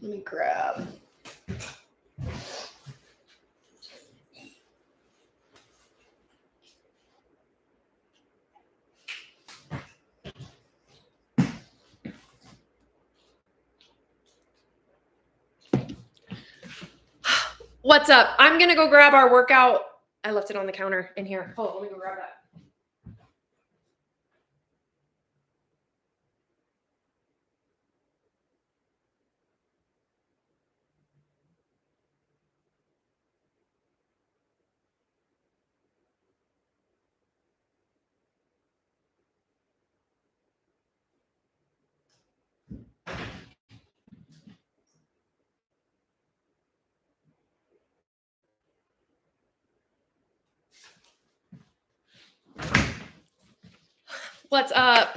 Let me grab. What's up? I'm going to go grab our workout. I left it on the counter in here. Hold on, let me go grab that. What's up?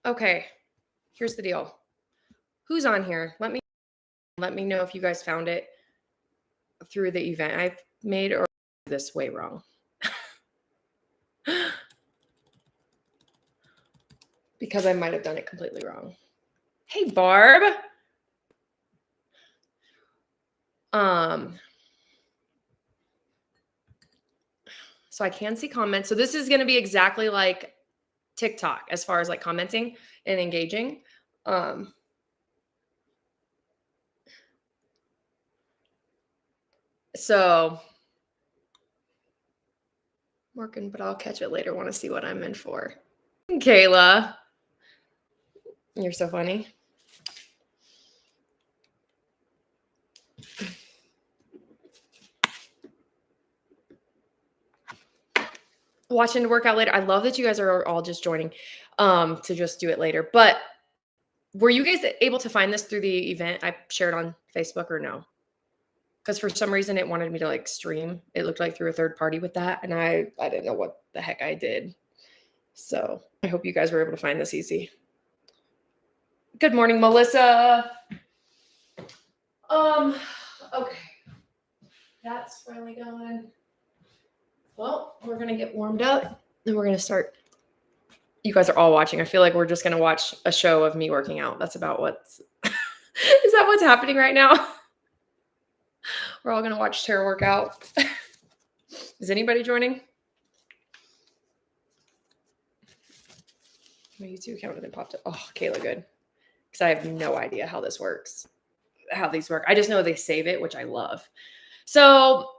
Okay, here's the deal. Who's on here? Let me know if you guys found it through the event. I made or this way wrong. Because I might have done it completely wrong. Hey, Barb. So I can see comments. So this is going to be exactly like TikTok as far as like commenting and engaging. So working, but I'll catch it later. Want to see what I'm in for. Kayla, you're so funny. Watching the workout later. I love that you guys are all just joining to just do it later. But were you guys able to find this through the event I shared on Facebook or no? Because for some reason it wanted me to like stream. It looked like through a third party with that. And I didn't know what the heck I did. So I hope you guys were able to find this easy. Good morning, Melissa. Okay. That's finally going. Well, we're going to get warmed up and we're going to start. You guys are all watching. I feel like we're just going to watch a show of me working out. That's about what's, is that what's happening right now? We're all going to watch Tara work out. Is anybody joining? My YouTube account and then popped up. Oh, Kayla, good. Because I have no idea how this works, how these work. I just know they save it, which I love. So,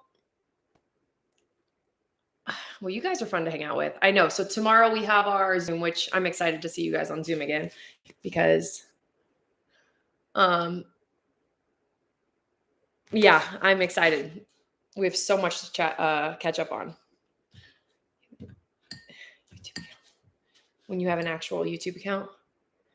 well, you guys are fun to hang out with. I know. So tomorrow we have our Zoom, which I'm excited to see you guys on Zoom again because, yeah, I'm excited. We have so much to catch up on. When you have an actual YouTube account.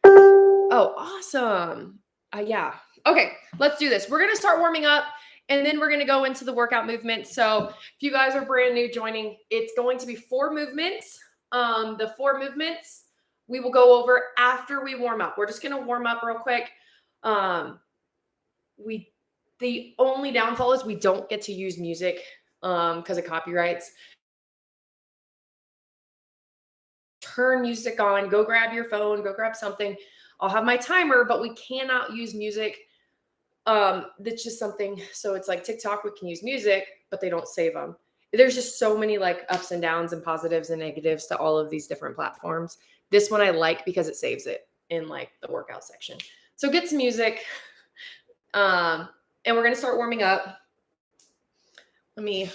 Oh, awesome. Yeah. Okay, let's do this. We're going to start warming up and then we're going to go into the workout movement. So if you guys are brand new joining, it's going to be 4 movements. The 4 movements we will go over after we warm up. We're just going to warm up real quick. The only downfall is we don't get to use music because of copyrights. Turn music on, go grab your phone, go grab something. I'll have my timer, but we cannot use music. That's just something. So it's like TikTok, we can use music, but they don't save them. There's just so many like ups and downs and positives and negatives to all of these different platforms. This one I like because it saves it in like the workout section. So get some music. And we're going to start warming up. And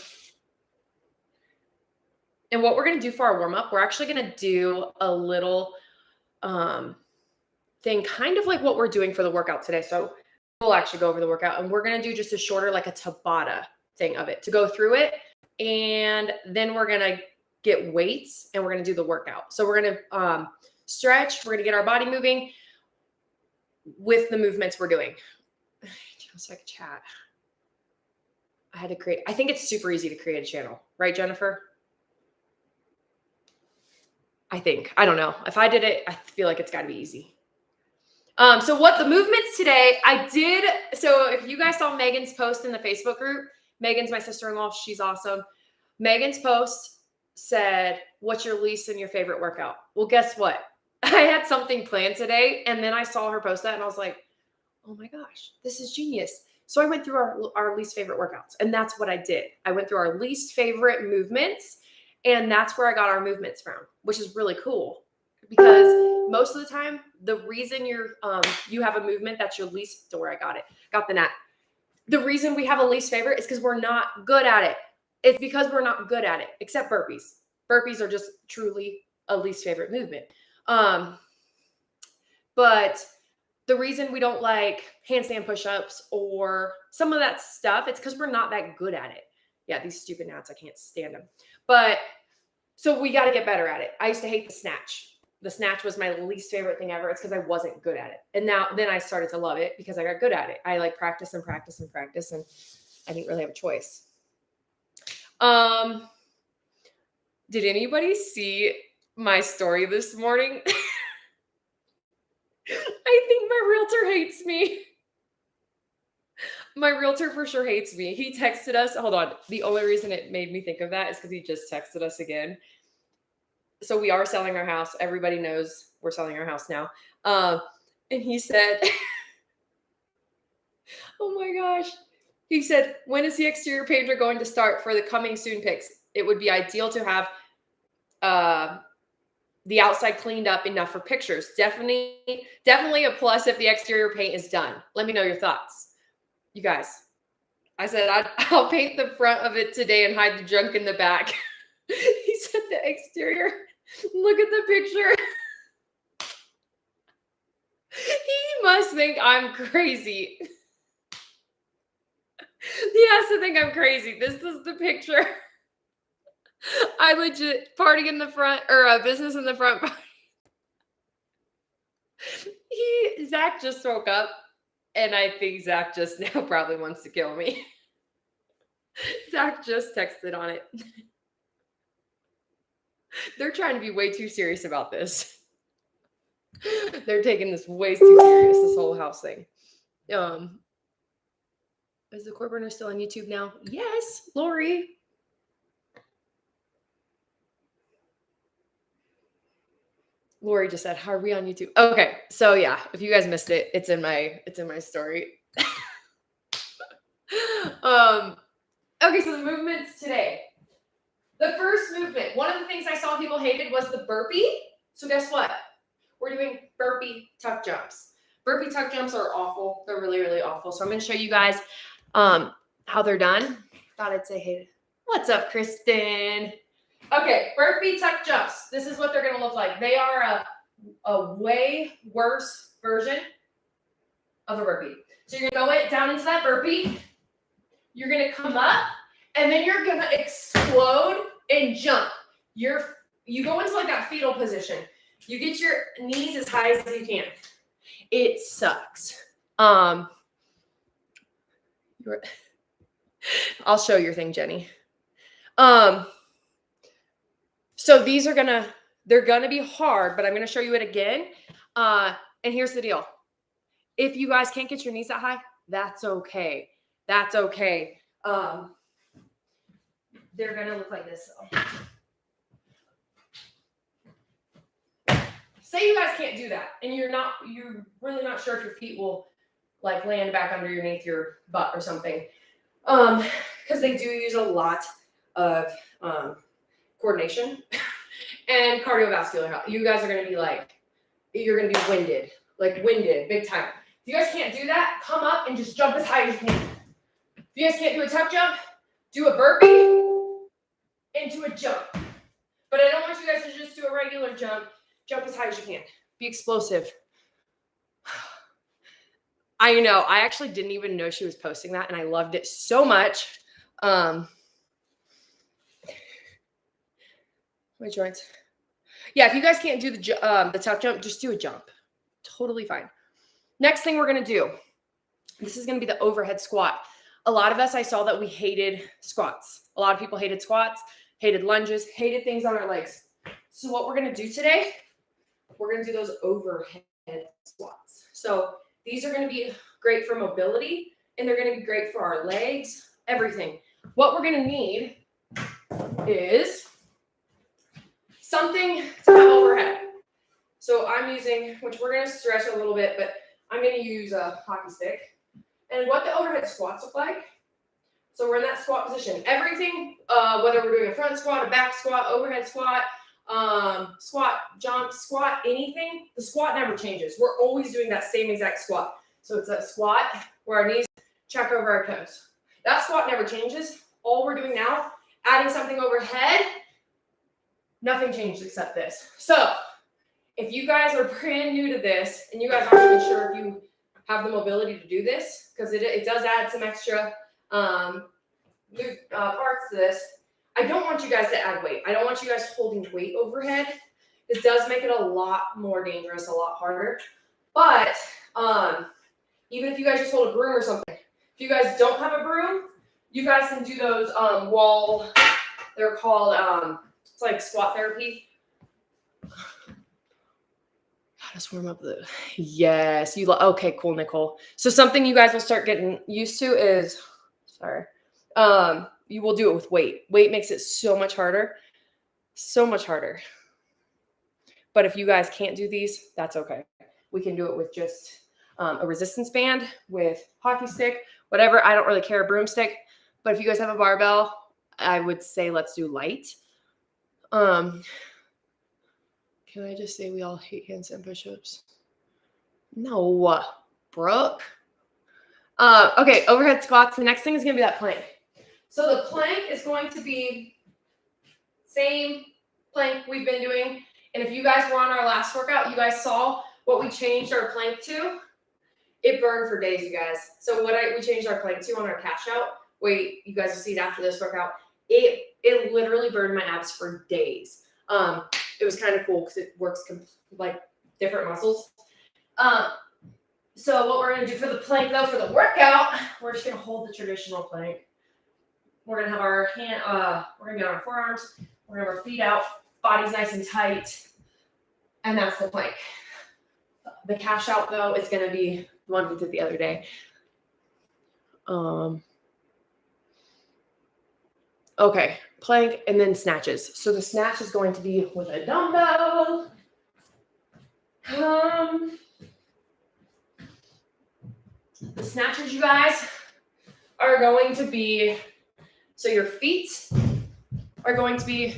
what we're going to do for our warm up, we're actually going to do a little thing, kind of like what we're doing for the workout today. So we'll actually go over the workout and we're going to do just a shorter, like a Tabata thing of it to go through it. And then we're going to get weights and we're going to do the workout. So we're going to stretch. We're going to get our body moving with the movements we're doing. Just like a chat. I think it's super easy to create a channel, right, Jennifer? I think. I don't know. If I did it, I feel like it's got to be easy. So what the movements today, I did. So if you guys saw Megan's post in the Facebook group, Megan's my sister-in-law. She's awesome. Megan's post said, what's your least and your favorite workout? Well, guess what? I had something planned today. And then I saw her post that and I was like, oh my gosh, this is genius. So I went through our least favorite workouts, and that's what I did. I went through our least favorite movements, and that's where I got our movements from, which is really cool because most of the time, the reason you have a movement that's your least, don't worry, I got the gnat. The reason we have a least favorite is because we're not good at it. It's because we're not good at it, except burpees. Burpees are just truly a least favorite movement. But the reason we don't like handstand push-ups or some of that stuff, it's because we're not that good at it. Yeah, these stupid gnats, I can't stand them. But so we got to get better at it. I used to hate the snatch. The snatch was my least favorite thing ever. It's because I wasn't good at it. And then I started to love it because I got good at it. I like practice and practice and practice, and I didn't really have a choice. Did anybody see my story this morning? I think my realtor hates me. My realtor for sure hates me. He texted us. Hold on. The only reason it made me think of that is because he just texted us again. So we are selling our house. Everybody knows we're selling our house now. And he said, oh my gosh. He said, when is the exterior painter going to start for the coming soon pics? It would be ideal to have the outside cleaned up enough for pictures. Definitely a plus if the exterior paint is done. Let me know your thoughts. You guys, I said, I'll paint the front of it today and hide the junk in the back. He said the exterior. Look at the picture. He must think I'm crazy. He has to think I'm crazy. This is the picture. I legit party in the front, or a business in the front. Zach just woke up, and I think Zach just now probably wants to kill me. Zach just texted on it. They're trying to be way too serious about this. They're taking this way too serious, this whole house thing. Is the core burner still on YouTube now? Yes, Lori. Lori just said, "Are we on YouTube?" Okay, so yeah, if you guys missed it, it's in my story. Okay, so the movements today. The first movement, one of the things I saw people hated was the burpee. So guess what? We're doing burpee tuck jumps. Burpee tuck jumps are awful. They're really, really awful. So I'm going to show you guys how they're done. Thought I'd say hey. What's up, Kristen? Okay, burpee tuck jumps. This is what they're going to look like. They are a way worse version of a burpee. So you're going to go down into that burpee. You're going to come up, and then you're going to explode and jump. You go into like that fetal position. You get your knees as high as you can. It sucks. I'll show your thing, Jenny. So these are they're gonna be hard, but I'm gonna show you it again. And here's the deal. If you guys can't get your knees that high, that's okay. That's okay. They're gonna look like this. Say you guys can't do that, and you're really not sure if your feet will like land back underneath your butt or something. Because they do use a lot of coordination and cardiovascular health. You guys are gonna be you're gonna be winded big time. If you guys can't do that, come up and just jump as high as you can. If you guys can't do a tuck jump, do a burpee into a jump. But I don't want you guys to just do a regular jump. Jump as high as you can. Be explosive. I know. I actually didn't even know she was posting that, and I loved it so much. My joints. Yeah, if you guys can't do the tuck jump, just do a jump. Totally fine. Next thing we're going to do, this is going to be the overhead squat. A lot of us, I saw that we hated squats. A lot of people hated squats, hated lunges, hated things on our legs. So what we're going to do today, we're going to do those overhead squats. So these are going to be great for mobility, and they're going to be great for our legs, everything. What we're going to need is something to have overhead. So I'm using, which we're going to stretch a little bit, but I'm going to use a hockey stick. And what the overhead squats look like. So we're in that squat position. Everything, whether we're doing a front squat, a back squat, overhead squat, squat, jump, squat, anything, the squat never changes. We're always doing that same exact squat. So it's a squat where our knees check over our toes. That squat never changes. All we're doing now, adding something overhead, nothing changed except this. So if you guys are brand new to this and you guys aren't even sure if you have the mobility to do this, because it does add some extra parts to this. I don't want you guys to add weight. I don't want you guys holding weight overhead. It does make it a lot more dangerous, a lot harder. But even if you guys just hold a broom or something, if you guys don't have a broom, you guys can do those wall, they're called, it's like squat therapy. Just warm up the, yes, okay, cool, Nicole. So something you guys will start getting used to is, you will do it with weight. Weight makes it so much harder. But if you guys can't do these, that's okay. We can do it with just a resistance band, with hockey stick, whatever. I don't really care, a broomstick. But if you guys have a barbell, I would say let's do light. Can I just say we all hate handstand push-ups? No, Brooke. Okay, overhead squats. The next thing is going to be that plank. So the plank is going to be same plank we've been doing. And if you guys were on our last workout, you guys saw what we changed our plank to. It burned for days, you guys. So we changed our plank to on our cash out. Wait, you guys will see it after this workout. It literally burned my abs for days. It was kind of cool because it works like different muscles. So what we're going to do for the plank, though, for the workout, we're just going to hold the traditional plank. We're going to have our we're going to be on our forearms. We're going to have our feet out, body's nice and tight. And that's the plank. The cash out, though, is going to be the one we did the other day. Okay, plank and then snatches. So the snatch is going to be with a dumbbell. The snatches, you guys, are going to be, so your feet are going to be,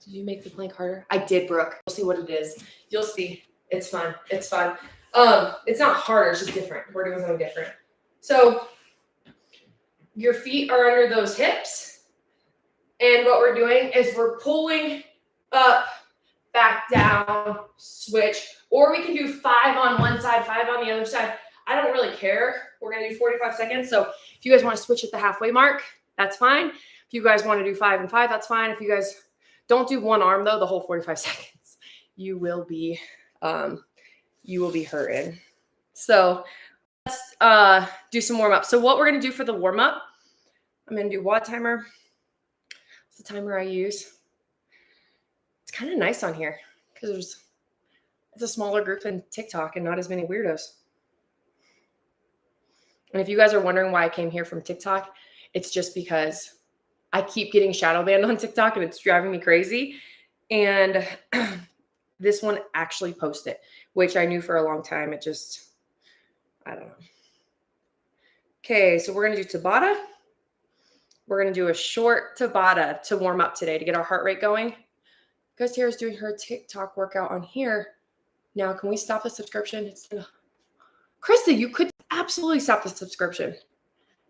did you make the plank harder? I did, Brooke. You'll see what it is. You'll see. It's fun. It's fun. It's not harder. It's just different. We're doing something different. So your feet are under those hips. And what we're doing is we're pulling up, back down, switch. Or we can do 5 on one side, 5 on the other side. I don't really care. We're going to do 45 seconds. So if you guys want to switch at the halfway mark, that's fine. If you guys want to do 5 and 5, that's fine. If you guys don't do one arm, though, the whole 45 seconds, you will be hurting. So let's do some warm up. So what we're going to do for the warm up, I'm going to do WOD timer. It's the timer I use. It's kind of nice on here because it's a smaller group than TikTok and not as many weirdos. And if you guys are wondering why I came here from TikTok, it's just because I keep getting shadow banned on TikTok and it's driving me crazy. And this one actually posted, which I knew for a long time. It just, I don't know. Okay, so we're going to do Tabata. We're going to do a short Tabata to warm up today to get our heart rate going. Because Tara's doing her TikTok workout on here. Now, can we stop the subscription? Krista, you could absolutely stop the subscription.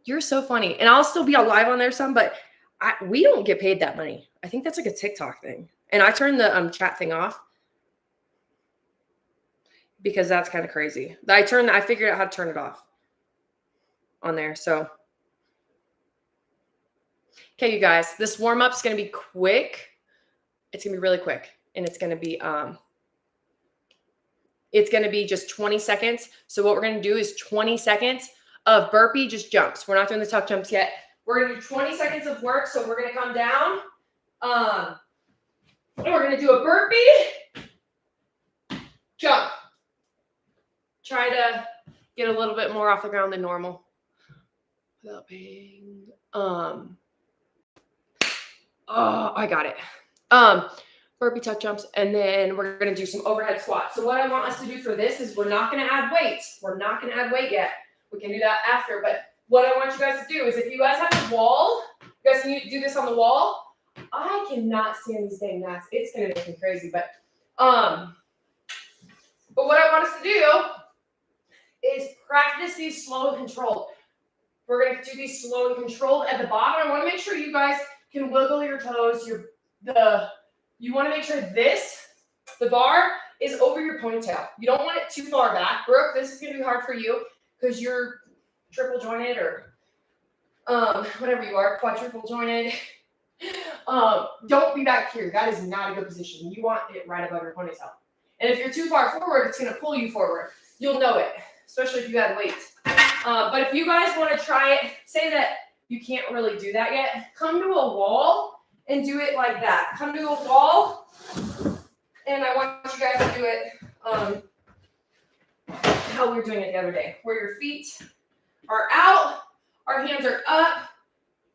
You're so funny. And I'll still be live on there some, but we don't get paid that money. I think that's like a TikTok thing. And I turned the chat thing off because that's kind of crazy. I figured out how to turn it off on there. So, okay, you guys, this warm-up is going to be quick. It's going to be really quick. And it's going to be just 20 seconds. So what we're going to do is 20 seconds of burpee, just jumps. We're not doing the tuck jumps yet. We're going to do 20 seconds of work. So we're going to come down. And we're going to do a burpee, jump. Try to get a little bit more off the ground than normal without paying. Oh, I got it. burpee tuck jumps, and then we're going to do some overhead squats. So what I want us to do for this is we're not going to add weights. We're not going to add weight yet. We can do that after, but what I want you guys to do is if you guys have a wall, you guys can do this on the wall. I cannot stand these dang mats. It's going to make me crazy, but what I want us to do is practice these slow and controlled. We're going to do these slow and controlled at the bottom. I want to make sure you guys can wiggle your toes. You want to make sure the bar is over your ponytail. You don't want it too far back. Brooke, this is going to be hard for you because you're triple jointed or whatever you are, quadruple jointed. Don't be back here. That is not a good position. You want it right above your ponytail. And if you're too far forward, it's going to pull you forward. You'll know it, especially if you had weights. But if you guys want to try it, say that you can't really do that yet, come to a wall and do it like that. Come to a wall, and I want you guys to do it how we were doing it the other day, where your feet are out, our hands are up,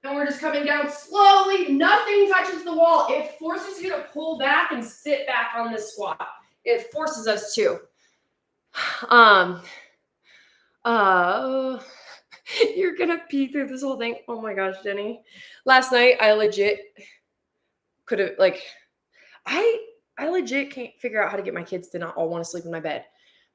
and we're just coming down slowly. Nothing touches the wall. It forces you to pull back and sit back on this squat. It forces us to. You're gonna pee through this whole thing. Oh my gosh, Jenny. Last night I legit could have I legit can't figure out how to get my kids to not all want to sleep in my bed.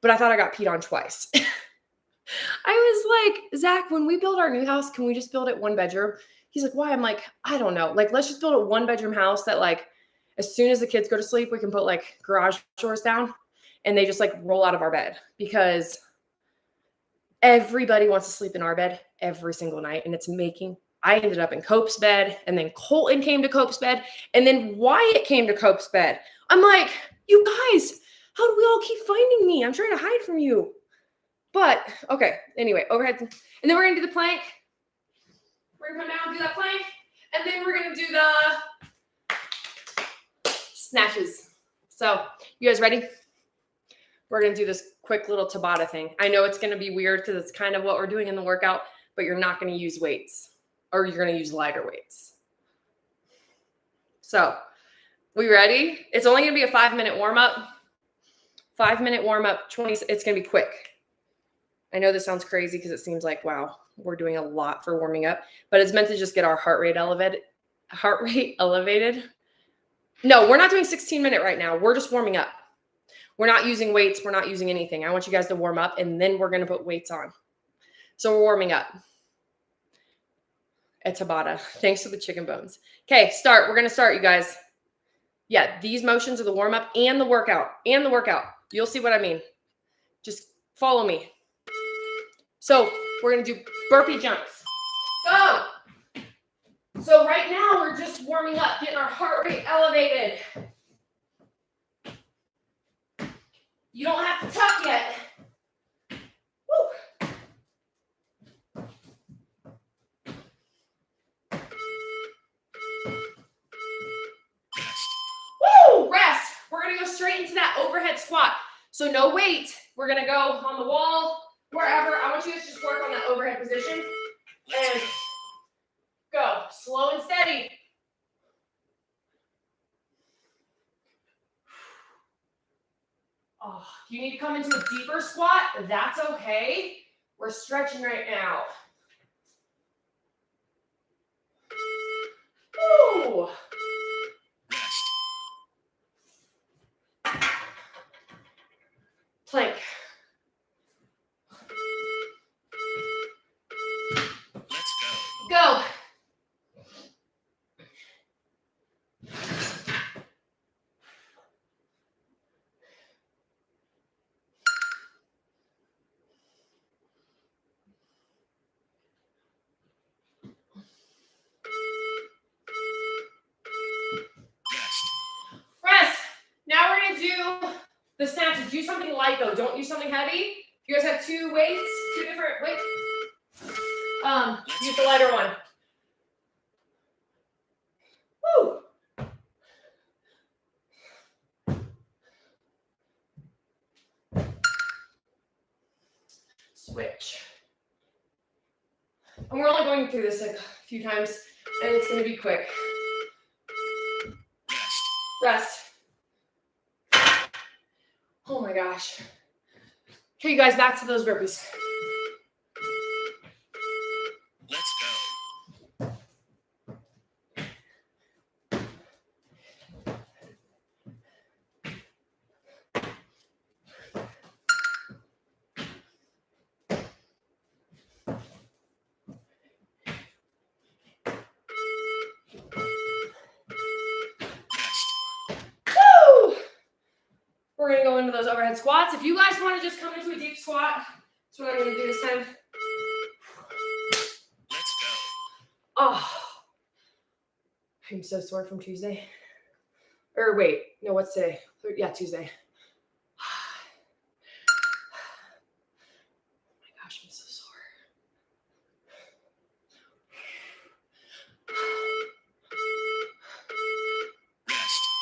But I thought I got peed on twice. I was like, Zach, when we build our new house, can we just build it 1 bedroom? He's like, why? I'm like, I don't know. Like, let's just build a 1 bedroom house that like, as soon as the kids go to sleep, we can put like garage doors down and they just like roll out of our bed because everybody wants to sleep in our bed every single night. And I ended up in Cope's bed, and then Colton came to Cope's bed, and then Wyatt came to Cope's bed. I'm like, you guys, how do we all keep finding me? I'm trying to hide from you. But, okay, anyway, overhead. And then we're going to do the plank. We're going to come down and do that plank. And then we're going to do the snatches. So, you guys ready? We're going to do this quick little Tabata thing. I know it's going to be weird because it's kind of what we're doing in the workout, but you're not going to use weights, or you're going to use lighter weights. So, we ready? It's only going to be a 5-minute warm-up. 5-minute warm-up, 20. It's going to be quick. I know this sounds crazy because it seems like, wow, we're doing a lot for warming up, but it's meant to just get our heart rate elevated. No, we're not doing 16-minute right now. We're just warming up. We're not using weights. We're not using anything. I want you guys to warm up, and then we're going to put weights on. So we're warming up. At Tabata. Thanks for the chicken bones. Okay, start. We're going to start, you guys. Yeah, these motions are the warm-up and the workout. You'll see what I mean. Just follow me. So we're going to do burpee jumps. Go. So right now we're just warming up, getting our heart rate elevated. You don't have to tuck yet. Woo. Woo, rest. We're going to go straight into that overhead squat. So no weight. We're going to go on the wall, wherever. I want you guys to just work on that overhead position. And go. Slow and steady. Oh, if you need to come into a deeper squat, that's okay. We're stretching right now. Woo. Plank. Let's go. Go. Rest. Now we're going to do the snatches. Do something light, though. Don't use something heavy. You guys have 2 weights, 2 different weights. Use the lighter one. Woo. Switch. And we're only going through this like a few times, and it's going to be quick. Rest. Oh my gosh. Okay, you guys, back to those burpees. Let's go. Woo! We're gonna go into those overhead squats. If you guys want to just come into a deep squat, that's what I'm gonna do this time. Let's go. Oh, I'm so sore from Tuesday. Or wait, no, what's today? Yeah, Tuesday. Oh my gosh, I'm so sore.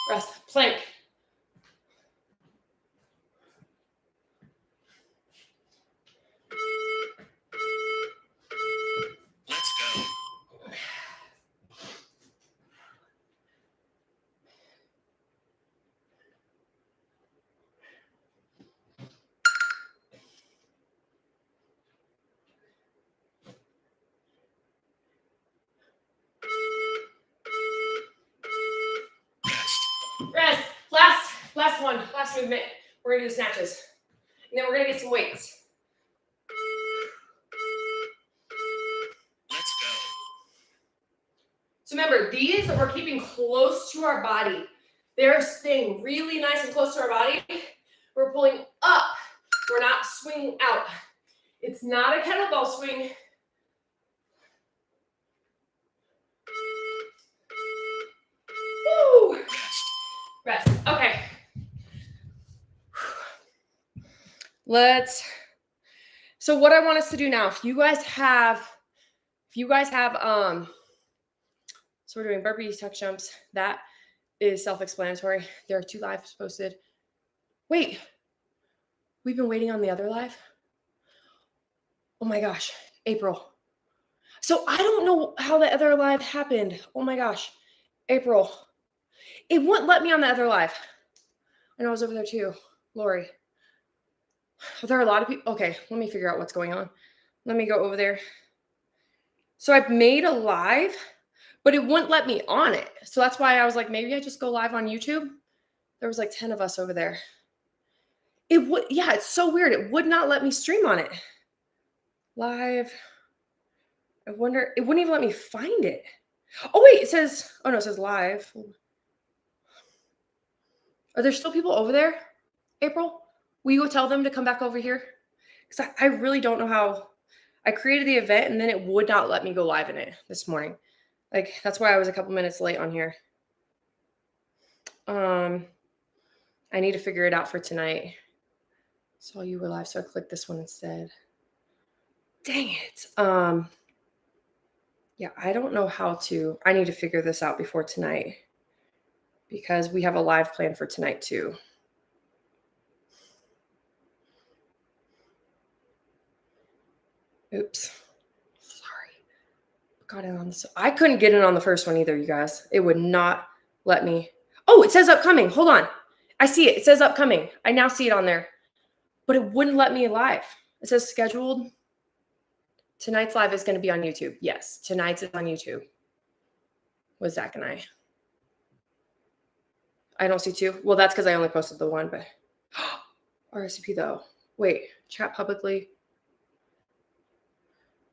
Rest. Plank. Let's go. Rest. Last one. Last movement. We're gonna do snatches. And then we're gonna get some weights. Let's go. So remember, these we're keeping close to our body. They're staying really nice and close to our body. We're pulling up. We're not swinging out. It's not a kettlebell swing. Woo! Rest. Okay. So what I want us to do now, if you guys have, so we're doing burpees, tuck jumps. That is self-explanatory. There are 2 lives posted. Wait, we've been waiting on the other live? Oh my gosh, April. So I don't know how the other live happened. Oh my gosh, April. It wouldn't let me on the other live. I know I was over there too, Lori. Are there a lot of people? Okay, let me figure out what's going on. Let me go over there. So I've made a live, but it wouldn't let me on it. So that's why I was like, maybe I just go live on YouTube. There was like 10 of us over there. It would, yeah, it's so weird. It would not let me stream on it. Live. I wonder, it wouldn't even let me find it. Oh wait, it says live. Are there still people over there, April? Will you go tell them to come back over here? Because I really don't know how. I created the event and then it would not let me go live in it this morning. Like, that's why I was a couple minutes late on here. I need to figure it out for tonight. Saw you were live, so I clicked this one instead. Dang it. Yeah, I don't know how to. I need to figure this out before tonight because we have a live plan for tonight too. Oops. Sorry. Got it on this. I couldn't get it on the first one either, you guys. It would not let me. Oh, it says upcoming. Hold on. I see it. It says upcoming. I now see it on there. But it wouldn't let me live. It says scheduled. Tonight's live is going to be on YouTube. Yes, tonight's is on YouTube with Zach and I. I don't see 2. Well, that's because I only posted the 1, but RSVP though. Wait, chat publicly.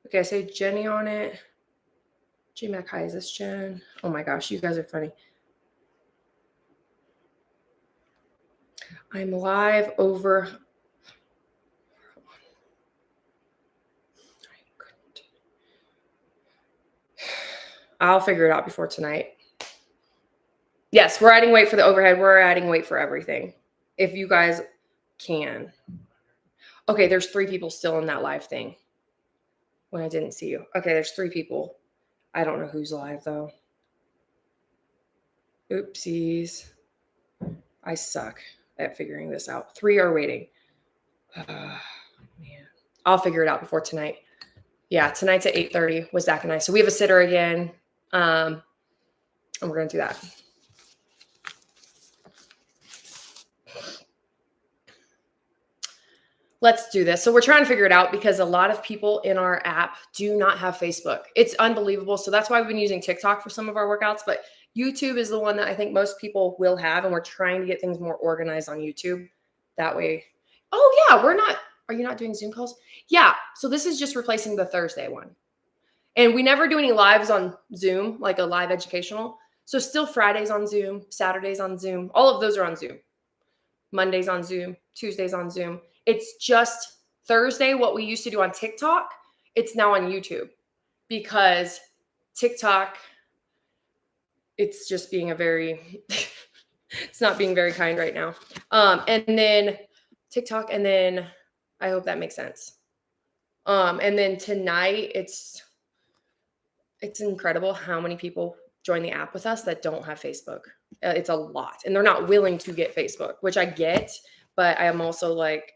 Okay, I say Jenny on it. JMac, hi, is this Jen? Oh my gosh, you guys are funny. I'm live over. I'll figure it out before tonight. Yes, we're adding weight for the overhead. We're adding weight for everything. If you guys can. Okay, there's 3 people still in that live thing. When I didn't see you. Okay, there's 3 people. I don't know who's live though. Oopsies. I suck at figuring this out. 3 are waiting. Man. I'll figure it out before tonight. Yeah, tonight's at 8:30 with Zach and I. So we have a sitter again. And we're going to do that. let's do this. So we're trying to figure it out because a lot of people in our app do not have Facebook. It's unbelievable. So that's why we've been using TikTok for some of our workouts, but YouTube is the one that I think most people will have. And we're trying to get things more organized on YouTube. That way. Oh yeah, are you not doing Zoom calls? Yeah. So this is just replacing the Thursday one. And we never do any lives on Zoom, like a live educational. So still Fridays on Zoom, Saturdays on Zoom. All of those are on Zoom. Mondays on Zoom, Tuesdays on Zoom. It's just Thursday, what we used to do on TikTok, it's now on YouTube because TikTok, it's just being it's not being very kind right now. And then TikTok, and then I hope that makes sense. And then tonight, it's incredible how many people join the app with us that don't have Facebook. It's a lot, and they're not willing to get Facebook, which I get, but I am also like,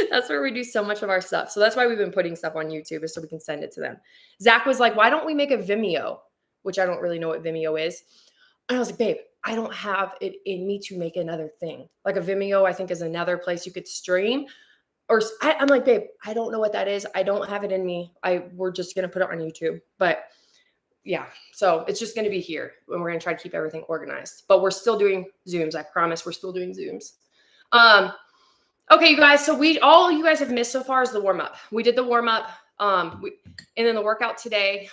that's where we do so much of our stuff. So that's why we've been putting stuff on YouTube, is so we can send it to them. Zach was like, why don't we make a Vimeo? Which I don't really know what Vimeo is. And I was like, babe, I don't have it in me to make another thing. Like a Vimeo, I think, is another place you could stream. Or I'm like, babe, I don't know what that is. I don't have it in me. We're just going to put it on YouTube. But yeah, so it's just going to be here, and we're going to try to keep everything organized. But we're still doing Zooms. I promise we're still doing Zooms. Okay, you guys. So all you guys have missed so far is the warm up. We did the warm up. And then the workout today.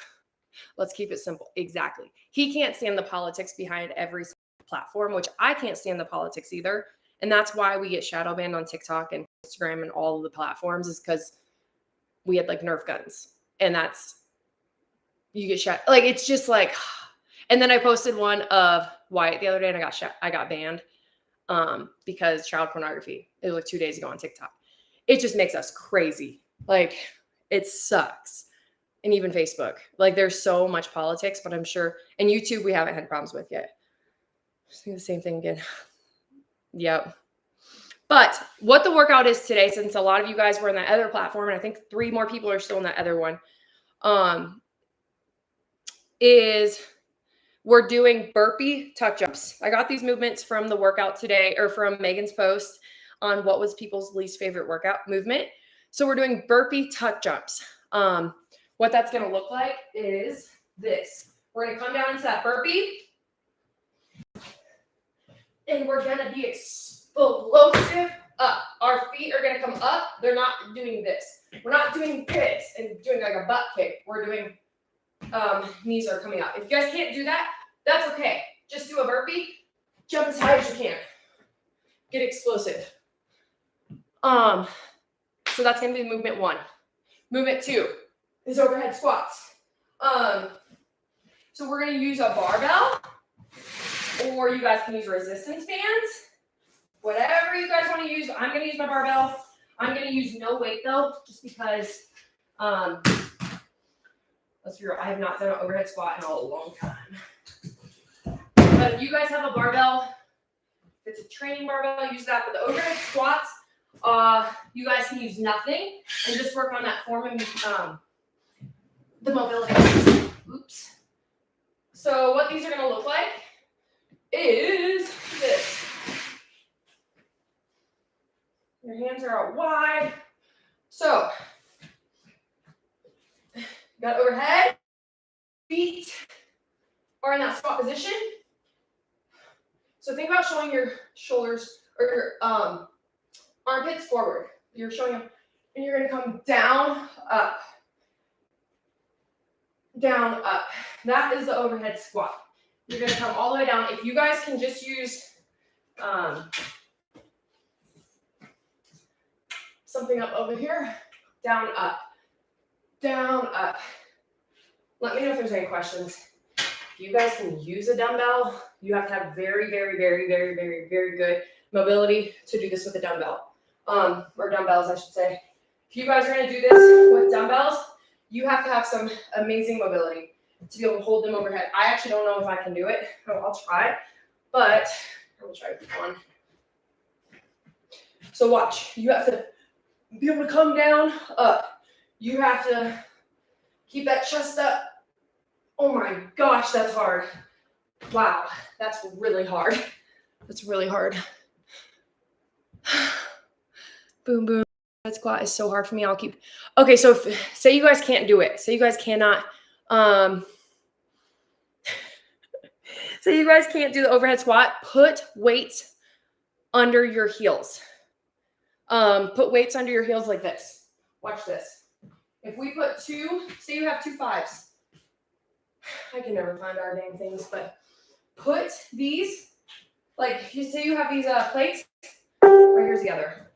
Let's keep it simple. Exactly. He can't stand the politics behind every platform, which I can't stand the politics either. And that's why we get shadow banned on TikTok and Instagram and all of the platforms, is because we had like Nerf guns, and you get shot. Like, it's just like, and then I posted one of Wyatt the other day, and I got banned because child pornography. It was like 2 days ago on TikTok. It just makes us crazy. Like, it sucks. And even Facebook, like, there's so much politics, but I'm sure, and YouTube, we haven't had problems with yet. Just do the same thing again. Yep. But what the workout is today, since a lot of you guys were in that other platform, and I think 3 more people are still in that other one, is we're doing burpee tuck jumps. I got these movements from the workout today, or from Megan's post on what was people's least favorite workout movement. So we're doing burpee tuck jumps. What that's going to look like is this. We're going to come down into that burpee, and we're going to be explosive up. Our feet are going to come up. They're not doing this. We're not doing this and doing like a butt kick. We're doing knees are coming up. If you guys can't do that, that's okay. Just do a burpee. Jump as high as you can. Get explosive. So that's going to be movement 1. Movement 2 is overhead squats. So we're going to use a barbell, or you guys can use resistance bands. Whatever you guys want to use. I'm going to use my barbell. I'm going to use no weight though, just because let's be real, I have not done an overhead squat in a long time. But if you guys have a barbell, if it's a training barbell, use that. But the overhead squats, you guys can use nothing and just work on that form and the mobility. Oops. So what these are going to look like is this. Your hands are out wide. So, you got overhead. Feet are in that squat position. So think about showing your shoulders or your armpits forward. You're showing them, and you're going to come down, up. Down, up. That is the overhead squat. You're going to come all the way down. If you guys can just use something up over here, down, up, down, up. Let me know if there's any questions. If you guys can use a dumbbell, you have to have very, very, very, very, very, very good mobility to do this with a dumbbell, or dumbbells, I should say. If you guys are going to do this with dumbbells, you have to have some amazing mobility to be able to hold them overhead. I actually don't know if I can do it. I'll try, but I will try one. So watch. You have to be able to come down, up. You have to keep that chest up. Oh my gosh, that's hard. Wow, that's really hard. That's really hard. Boom, boom. That squat is so hard for me. I'll keep. Okay, so say you guys can't do it. Say you guys cannot. Say you guys can't do the overhead squat. Put weights under your heels. Put weights under your heels like this. Watch this. If we put two, say you have 2 5s. I can never find our dang things, but put these, like if you say you have these plates, right here's the other.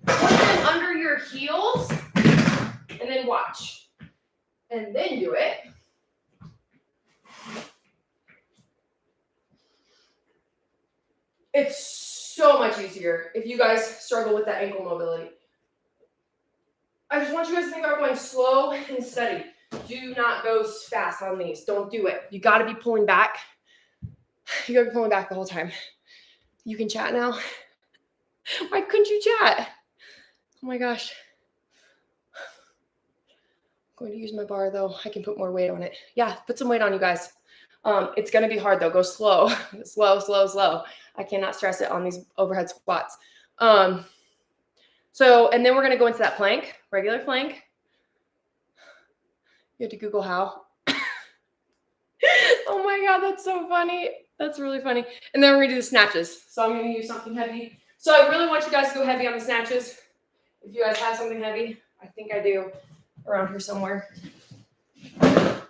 Put them under your heels and then watch. And then do it. It's so much easier if you guys struggle with that ankle mobility. I just want you guys to think about going slow and steady. Do not go fast on these. Don't do it. You got to be pulling back. You got to be pulling back the whole time. You can chat now. Why couldn't you chat? Oh my gosh. I'm going to use my bar though. I can put more weight on it. Yeah, put some weight on, you guys. It's going to be hard though. Go slow. Slow, slow, slow. I cannot stress it on these overhead squats. And then we're going to go into that plank, regular plank. You have to Google how. Oh my God, that's so funny. That's really funny. And then we're going to do the snatches. So I'm going to use something heavy. So I really want you guys to go heavy on the snatches. If you guys have something heavy, I think I do around here somewhere.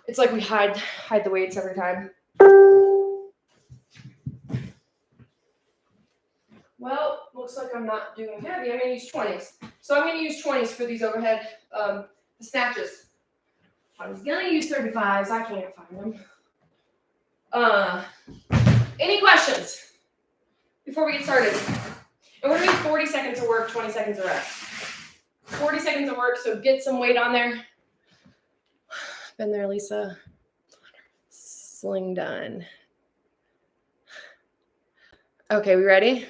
It's like we hide the weights every time. Well, looks like I'm not doing heavy. I'm going to use 20s. So I'm going to use 20s for these overhead snatches. I was going to use 35s. I can't find them. Any questions before we get started? And we're going to do 40 seconds of work, 20 seconds of rest. 40 seconds of work, so get some weight on there. Been there, Lisa. Sling done. Okay, we ready?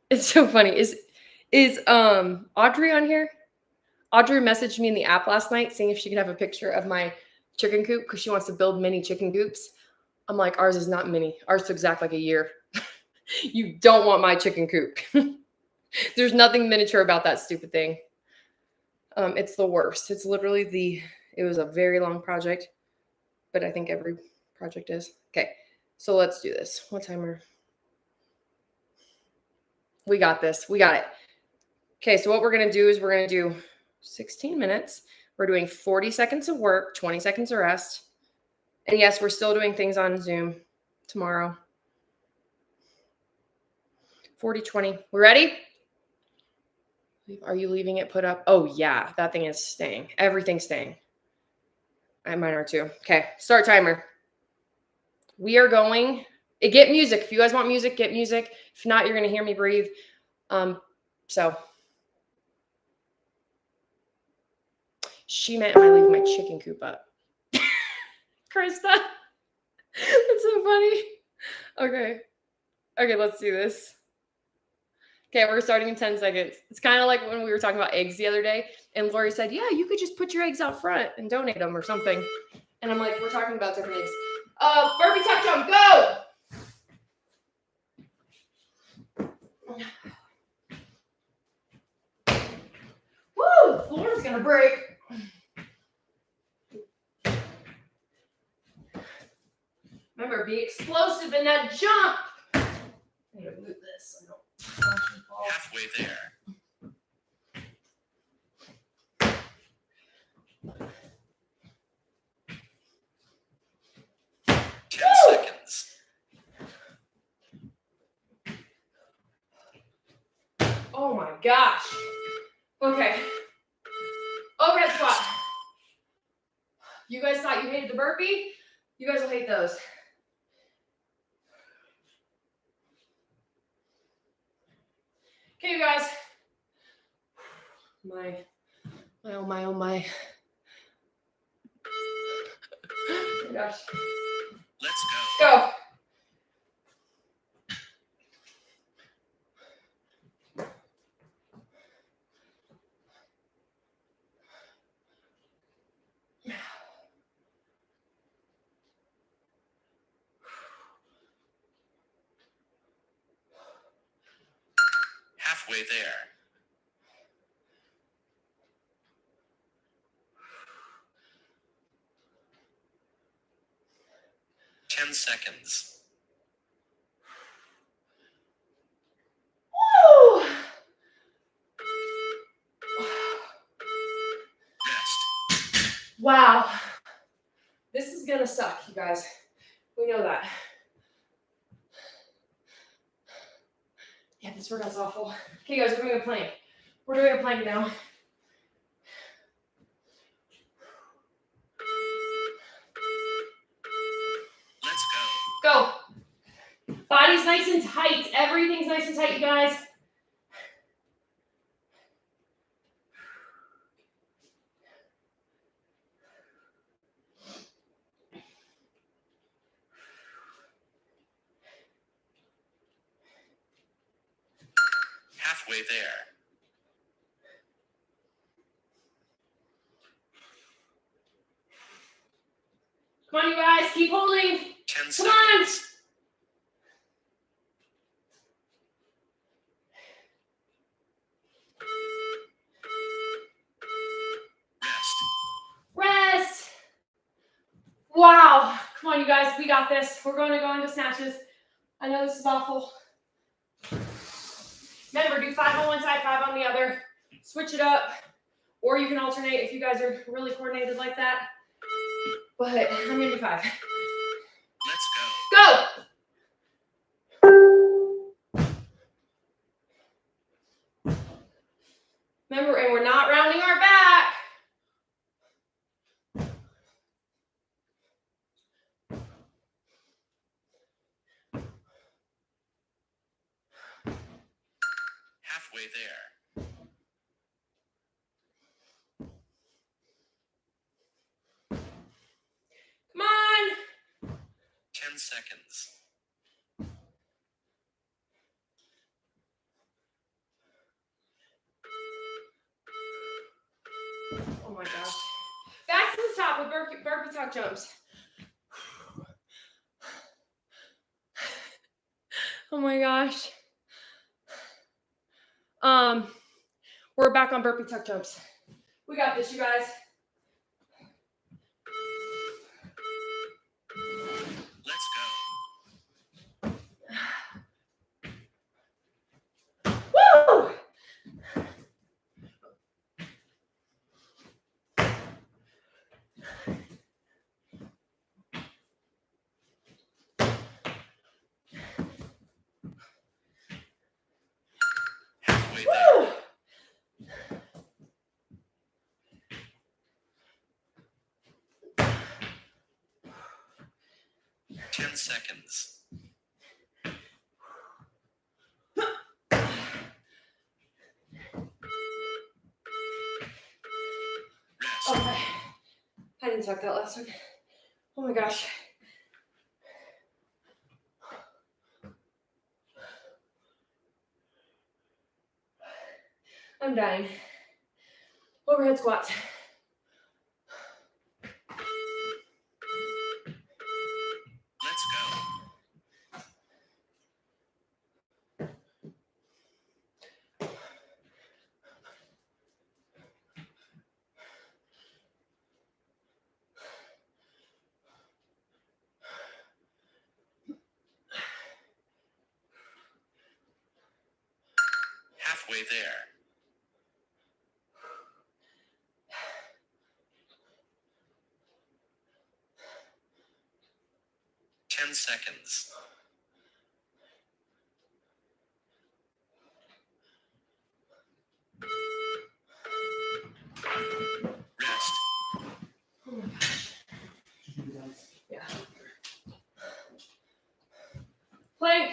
It's so funny. Is Audrey on here? Audrey messaged me in the app last night saying if she could have a picture of my chicken coop because she wants to build mini chicken coops. I'm like, ours is not mini. Ours took Zach like a year. You don't want my chicken coop. There's nothing miniature about that stupid thing. It's the worst. It's literally it was a very long project, but I think every project is. Okay, so let's do this. What timer? We got this. We got it. Okay, so what we're going to do is we're going to do 16 minutes. We're doing 40 seconds of work, 20 seconds of rest. And yes, we're still doing things on Zoom tomorrow. 40, 20. We ready? Are you leaving it put up? Oh, yeah, that thing is staying. Everything's staying. Mine are too. Okay, start timer. We are going. Get music. If you guys want music, get music. If not, you're going to hear me breathe. So. She meant, am I leaving my chicken coop up? Krista. That's so funny. Okay, let's do this. Okay, we're starting in 10 seconds. It's kind of like when we were talking about eggs the other day, and Lori said, yeah, you could just put your eggs out front and donate them or something. And I'm like, we're talking about different eggs. Burpee tuck jump, go! Woo, the floor's gonna break. Remember, be explosive in that jump. I need to move this so I don't fall. Halfway there. Seconds. Oh my gosh. Okay. Overhead squat. You guys thought you hated the burpee? You guys will hate those. Okay, you guys. My. Oh my. Oh gosh. Let's go. Go. Halfway there. 10 seconds. Woo! Rest. Wow. This is gonna suck, you guys. We know that. Yeah, this workout's awful. Okay, guys, we're doing a plank. We're doing a plank now. Let's go. Go. Body's nice and tight. Everything's nice and tight, you guys. Halfway there. Come on, you guys. Keep holding. 10 Come on. seconds. Rest. Rest. Wow. Come on, you guys. We got this. We're going to go into snatches. I know this is awful. Remember, do 5 on one side, 5 on the other. Switch it up. Or you can alternate if you guys are really coordinated like that. But I'm going to do 5. Let's go. Go! Remember, and we're not rounding our back. Halfway there. Come on. 10 seconds. Oh my gosh. Back to the top with burpee tuck jumps. Oh my gosh. We're back on burpee tuck jumps. We got this, you guys. Let's go. Woo! Halfway there. Woo! 10 seconds. Rest. Okay. I didn't tuck that last one. Oh my gosh. I'm dying. Overhead squats. Let's go. Halfway there. Ten seconds. Rest. Oh my gosh. Yeah. Plank.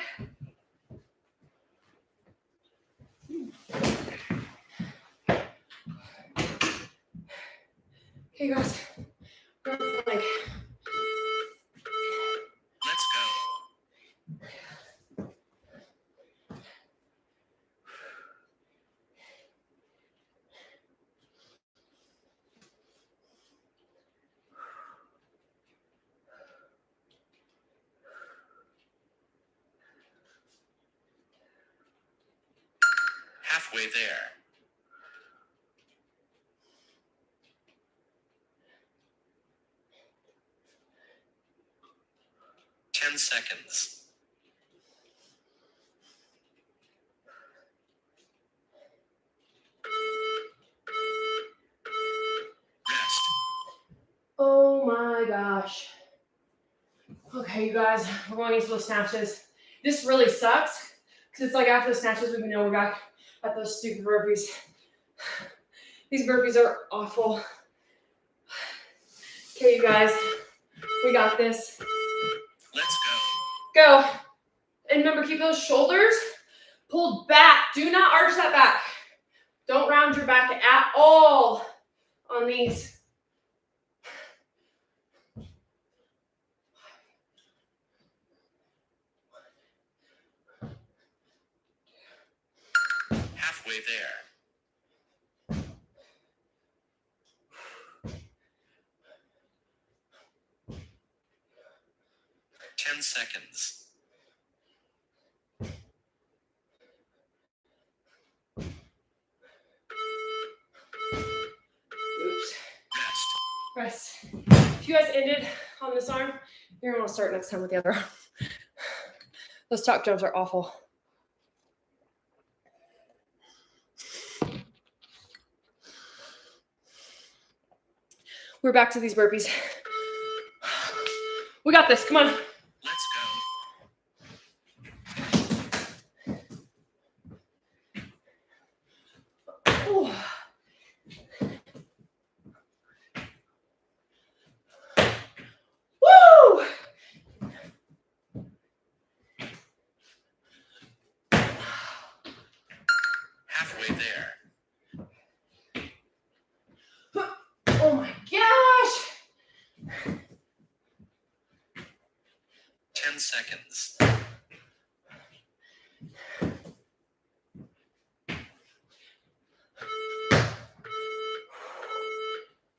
Hey guys. Plank. Let's go. Halfway there. Ten seconds. Rest. Oh my gosh. Okay, you guys, we're going into those snatches. This really sucks because it's like after the snatches, we know we're back at those stupid burpees. These burpees are awful. Okay, you guys, we got this. Let's go. Go. And remember, keep those shoulders pulled back. Do not arch that back. Don't round your back at all on these. Halfway there. 10 seconds. Oops. Rest. Rest. If you guys ended on this arm, you're going to start next time with the other arm. Those tuck jumps are awful. We're back to these burpees. We got this. Come on. Let's go. Ooh. Woo! Halfway there. Oh my gosh! 10 seconds.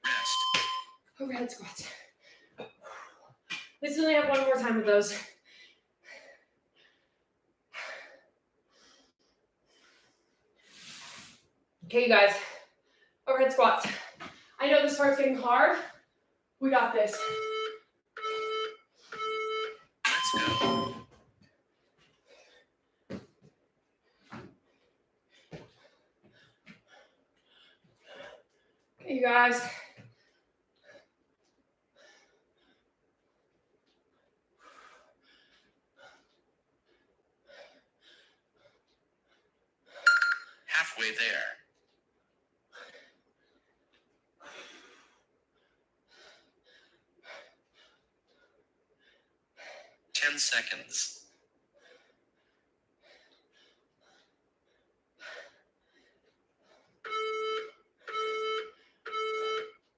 Rest. Overhead squats. Let's only have one more time with those. Okay, you guys. Overhead squats. I know this part's getting hard. We got this. Let's go. Okay, you guys. Halfway there. 10 seconds.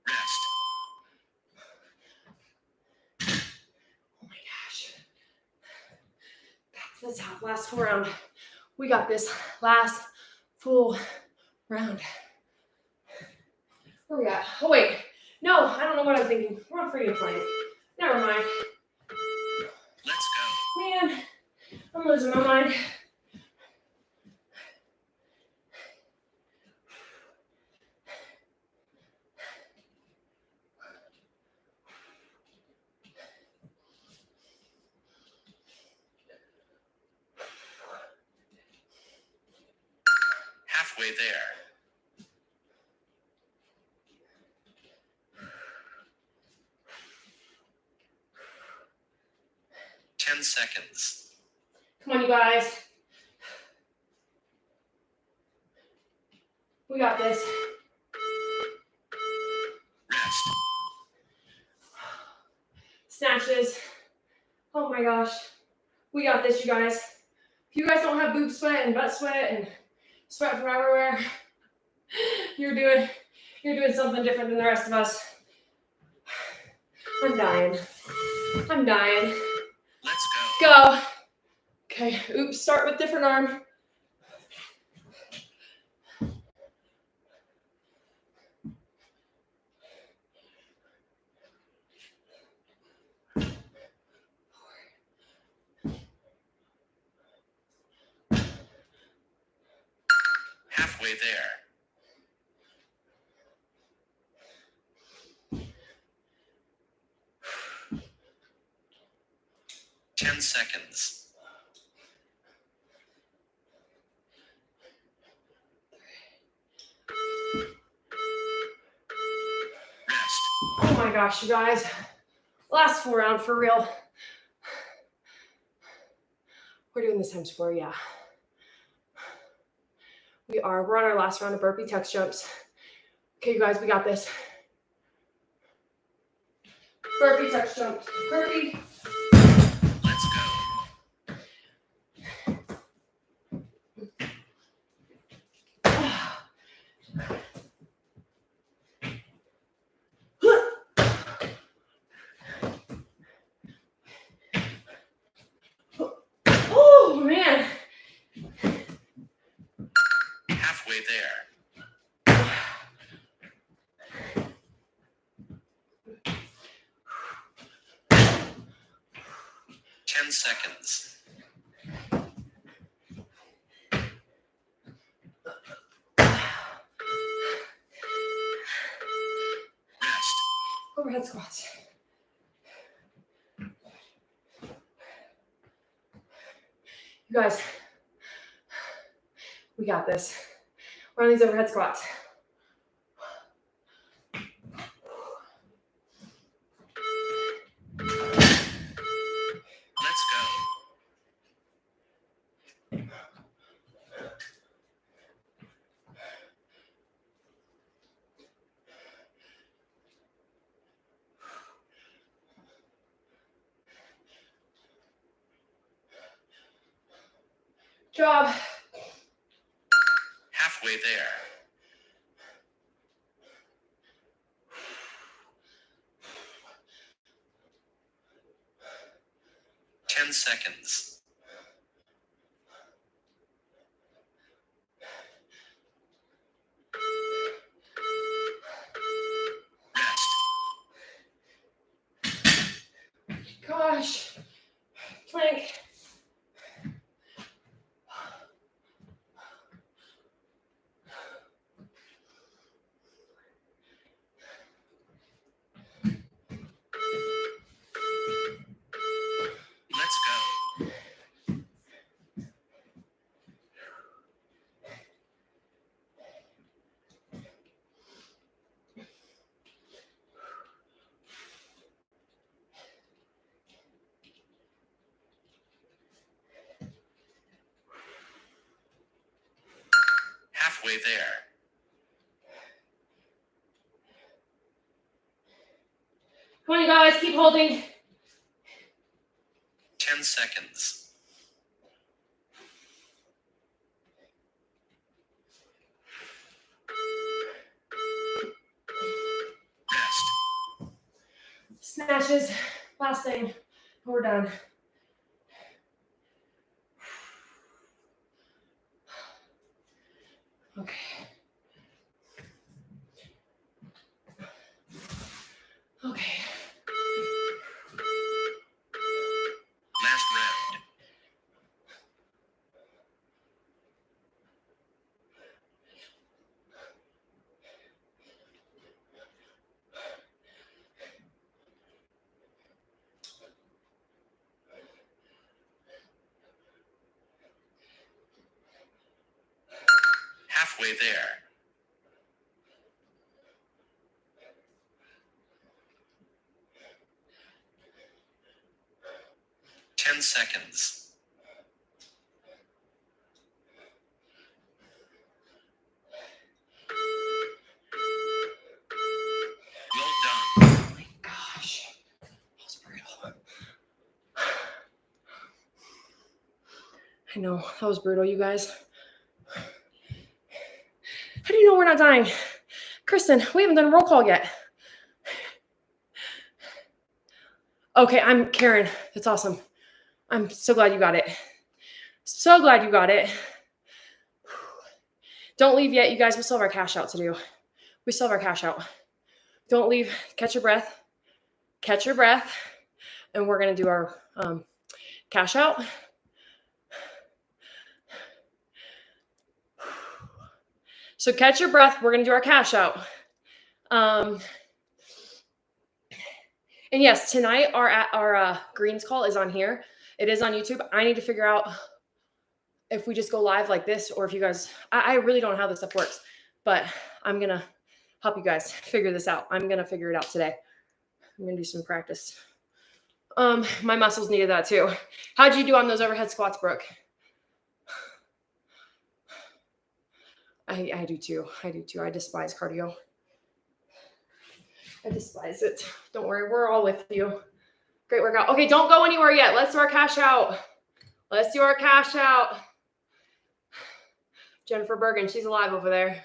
Rest. Oh my gosh. Back to the top. Last full round. We got this. Last full round. Where we at? Oh wait. No, I don't know what I'm thinking. We're on freedom plank. Never mind. Let's go. Man, I'm losing my mind. Halfway there. 10 seconds. Come on, you guys. We got this. Rest. Snatches. Oh my gosh. We got this, you guys. If you guys don't have boob sweat and butt sweat and sweat from everywhere, you're doing something different than the rest of us. I'm dying. I'm dying. Let's go. Go. Okay, oops, start with different arm. 10 seconds. Rest. Oh my gosh, you guys. Last 4 round for real. We're doing this times 4, yeah. We're on our last round of burpee tuck jumps. Okay, you guys, we got this. Burpee tuck jumps. Burpee. Let's go. Oh, man. Halfway there. 10 seconds. Rest. Overhead squats. You guys, we got this. We're on these overhead squats. Let's go. Job. Halfway there. Ten seconds. Rest. Gosh. Plank. Let's go. Halfway there. Come on, you guys, keep holding. 10 seconds. Rest. Snatches. Last thing. We're done. Okay. Okay. Last round. Halfway there. Ten seconds. Well done. Oh my gosh. That was brutal. I know. That was brutal, you guys. How do you know we're not dying? Kristen, we haven't done a roll call yet. Okay, I'm Karen. That's awesome. I'm so glad you got it. So glad you got it. Don't leave yet, you guys. We still have our cash out to do. We still have our cash out. Don't leave. Catch your breath. Catch your breath. And we're going to do our cash out. So catch your breath. We're going to do our cash out. And yes, tonight our greens call is on here. It is on YouTube. I need to figure out if we just go live like this, or if you guys, I really don't know how this stuff works, but I'm going to help you guys figure this out. I'm going to figure it out today. I'm going to do some practice. My muscles needed that too. How'd you do on those overhead squats, Brooke? I do too. I do too. I despise cardio. I despise it. Don't worry. We're all with you. Great workout. Okay, don't go anywhere yet. Let's do our cash out. Let's do our cash out. Jennifer Bergen, she's alive over there.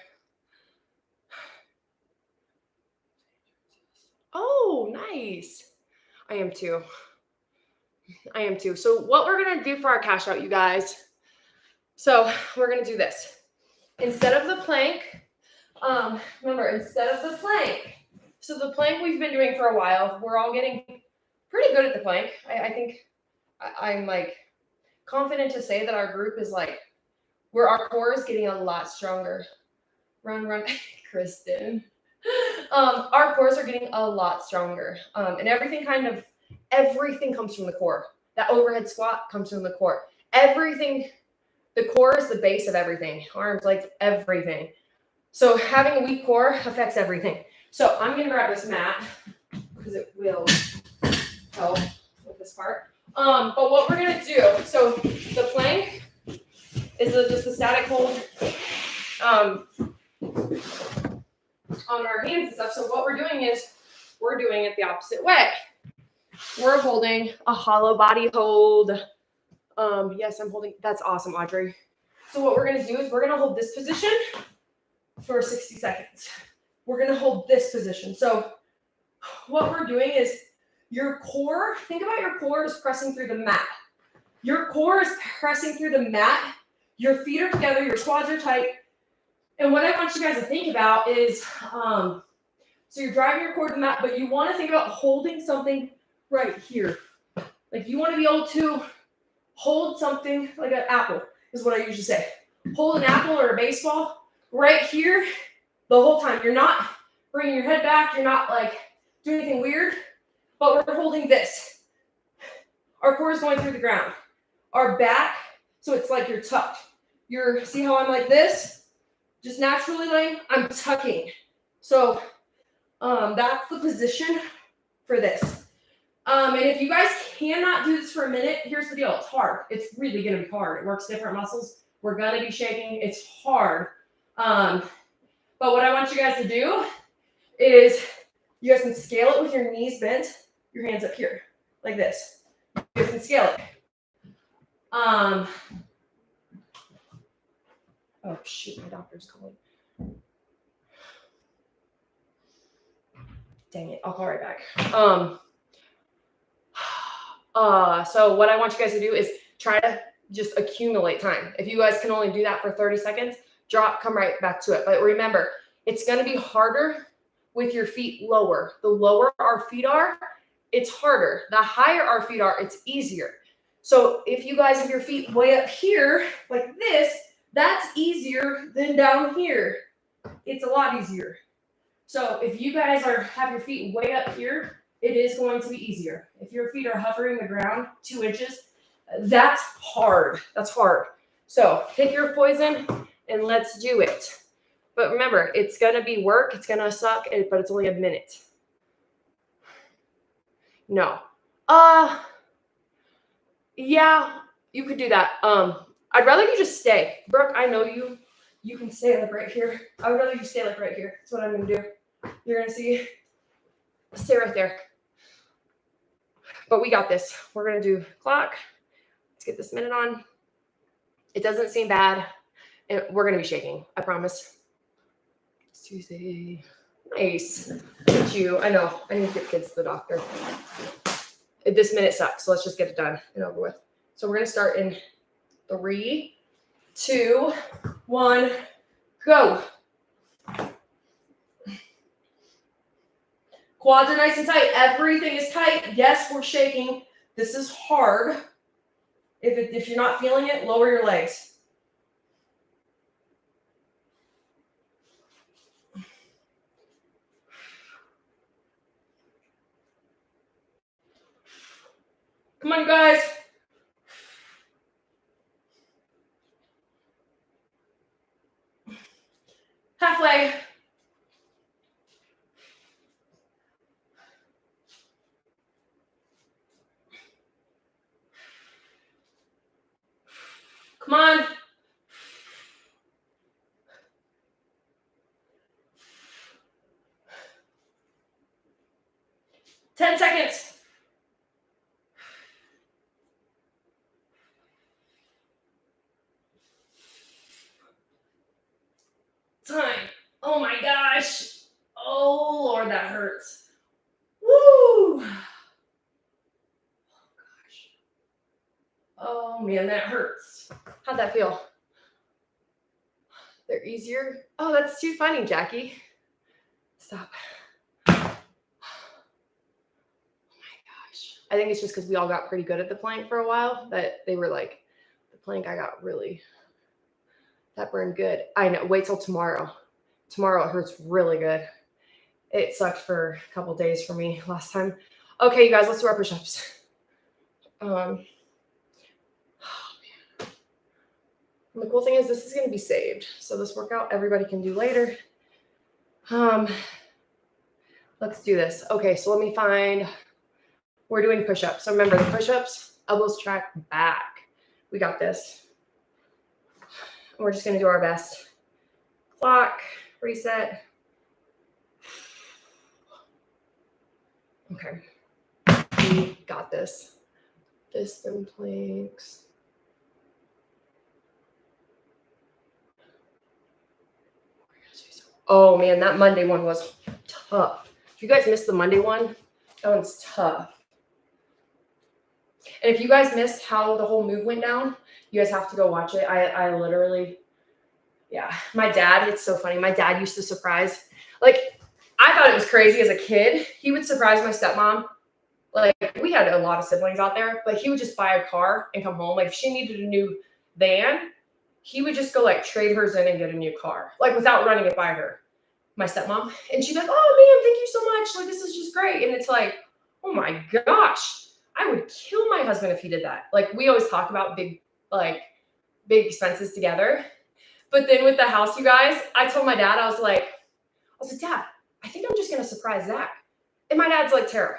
Oh, nice. I am too. I am too. So what we're going to do for our cash out, you guys. So we're going to do this. Instead of the plank, remember, instead of the plank, so the plank we've been doing for a while, we're all getting pretty good at the plank. I think I'm like confident to say that our group is like, where our core is getting a lot stronger. Run, Kristen. Our cores are getting a lot stronger. And everything comes from the core. That overhead squat comes from the core. Everything, the core is the base of everything. Arms, legs, everything. So having a weak core affects everything. So I'm going to grab this mat because it will help with this part. But what we're going to do, so the plank is just a static hold on our hands and stuff. So what we're doing is we're doing it the opposite way. We're holding a hollow body hold. Yes, I'm holding. That's awesome, Audrey. So what we're going to do is we're going to hold this position for 60 seconds. We're going to hold this position. So what we're doing is your core, think about your core is pressing through the mat. Your core is pressing through the mat. Your feet are together. Your quads are tight. And what I want you guys to think about is, so you're driving your core to the mat, but you want to think about holding something right here. Like you want to be able to hold something like an apple is what I usually say. Hold an apple or a baseball right here the whole time. You're not bringing your head back. You're not like doing anything weird, but we're holding this. Our core is going through the ground. Our back, so it's like you're tucked. See how I'm like this? Just naturally laying, I'm tucking. So that's the position for this. And if you guys cannot do this for a minute, here's the deal. It's hard. It's really going to be hard. It works different muscles. We're going to be shaking. It's hard. But what I want you guys to do is you guys can scale it with your knees bent, your hands up here, like this. You guys can scale it. Oh, shoot, my doctor's calling. Dang it, I'll call right back. So what I want you guys to do is try to just accumulate time. If you guys can only do that for 30 seconds, drop, come right back to it. But remember, it's going to be harder with your feet lower. The lower our feet are, it's harder. The higher our feet are, it's easier. So if you guys have your feet way up here, like this, that's easier than down here. It's a lot easier. So if you guys have your feet way up here, it is going to be easier. If your feet are hovering the ground 2 inches, that's hard. That's hard. So pick your poison and let's do it. But remember, it's going to be work. It's going to suck, but it's only a minute. No. Yeah, you could do that. I'd rather you just stay. Brooke, I know you. You can stay like right here. I would rather you stay like right here. That's what I'm going to do. You're going to see. Stay right there. But we got this. We're going to do clock. Let's get this minute on. It doesn't seem bad. And we're going to be shaking. I promise. It's Tuesday. Nice. Look at you. I know. I need to get kids to the doctor. This minute sucks. So let's just get it done and over with. So we're going to start in 3, 2, 1, go. Quads are nice and tight. Everything is tight. Yes, we're shaking. This is hard. If you're not feeling it, lower your legs. Come on, guys. Come on. Ten seconds. Time. Oh my gosh. Oh Lord, that hurts. Woo. Oh man, that hurts. How'd that feel? They're easier. Oh, that's too funny, Jackie. Stop. Oh my gosh. I think it's just because we all got pretty good at the plank for a while that they were like, the plank I got really, that burned good. I know. Wait till tomorrow. Tomorrow it hurts really good. It sucked for a couple days for me last time. Okay, you guys, let's do our push-ups. Oh man. And the cool thing is this is going to be saved. So this workout everybody can do later. Let's do this. Okay, so let me find, we're doing push-ups. So remember the push-ups, elbows track back. We got this. We're just going to do our best. Clock, reset. Okay. We got this. Distant planks. Oh man, that Monday one was tough. If you guys missed the Monday one, that one's tough. And if you guys missed how the whole move went down, you guys have to go watch it. I literally, yeah. My dad, it's so funny. My dad used to surprise, like, I thought it was crazy as a kid. He would surprise my stepmom. Like, we had a lot of siblings out there, but he would just buy a car and come home. Like, if she needed a new van, he would just go, like, trade hers in and get a new car, like, without running it by her, my stepmom. And she'd be like, oh, man, thank you so much. Like, this is just great. And it's like, oh, my gosh, I would kill my husband if he did that. Like, we always talk about big expenses together. But then with the house, you guys, I told my dad, I was like, Dad, I think I'm just going to surprise Zach. And my dad's like, Tara.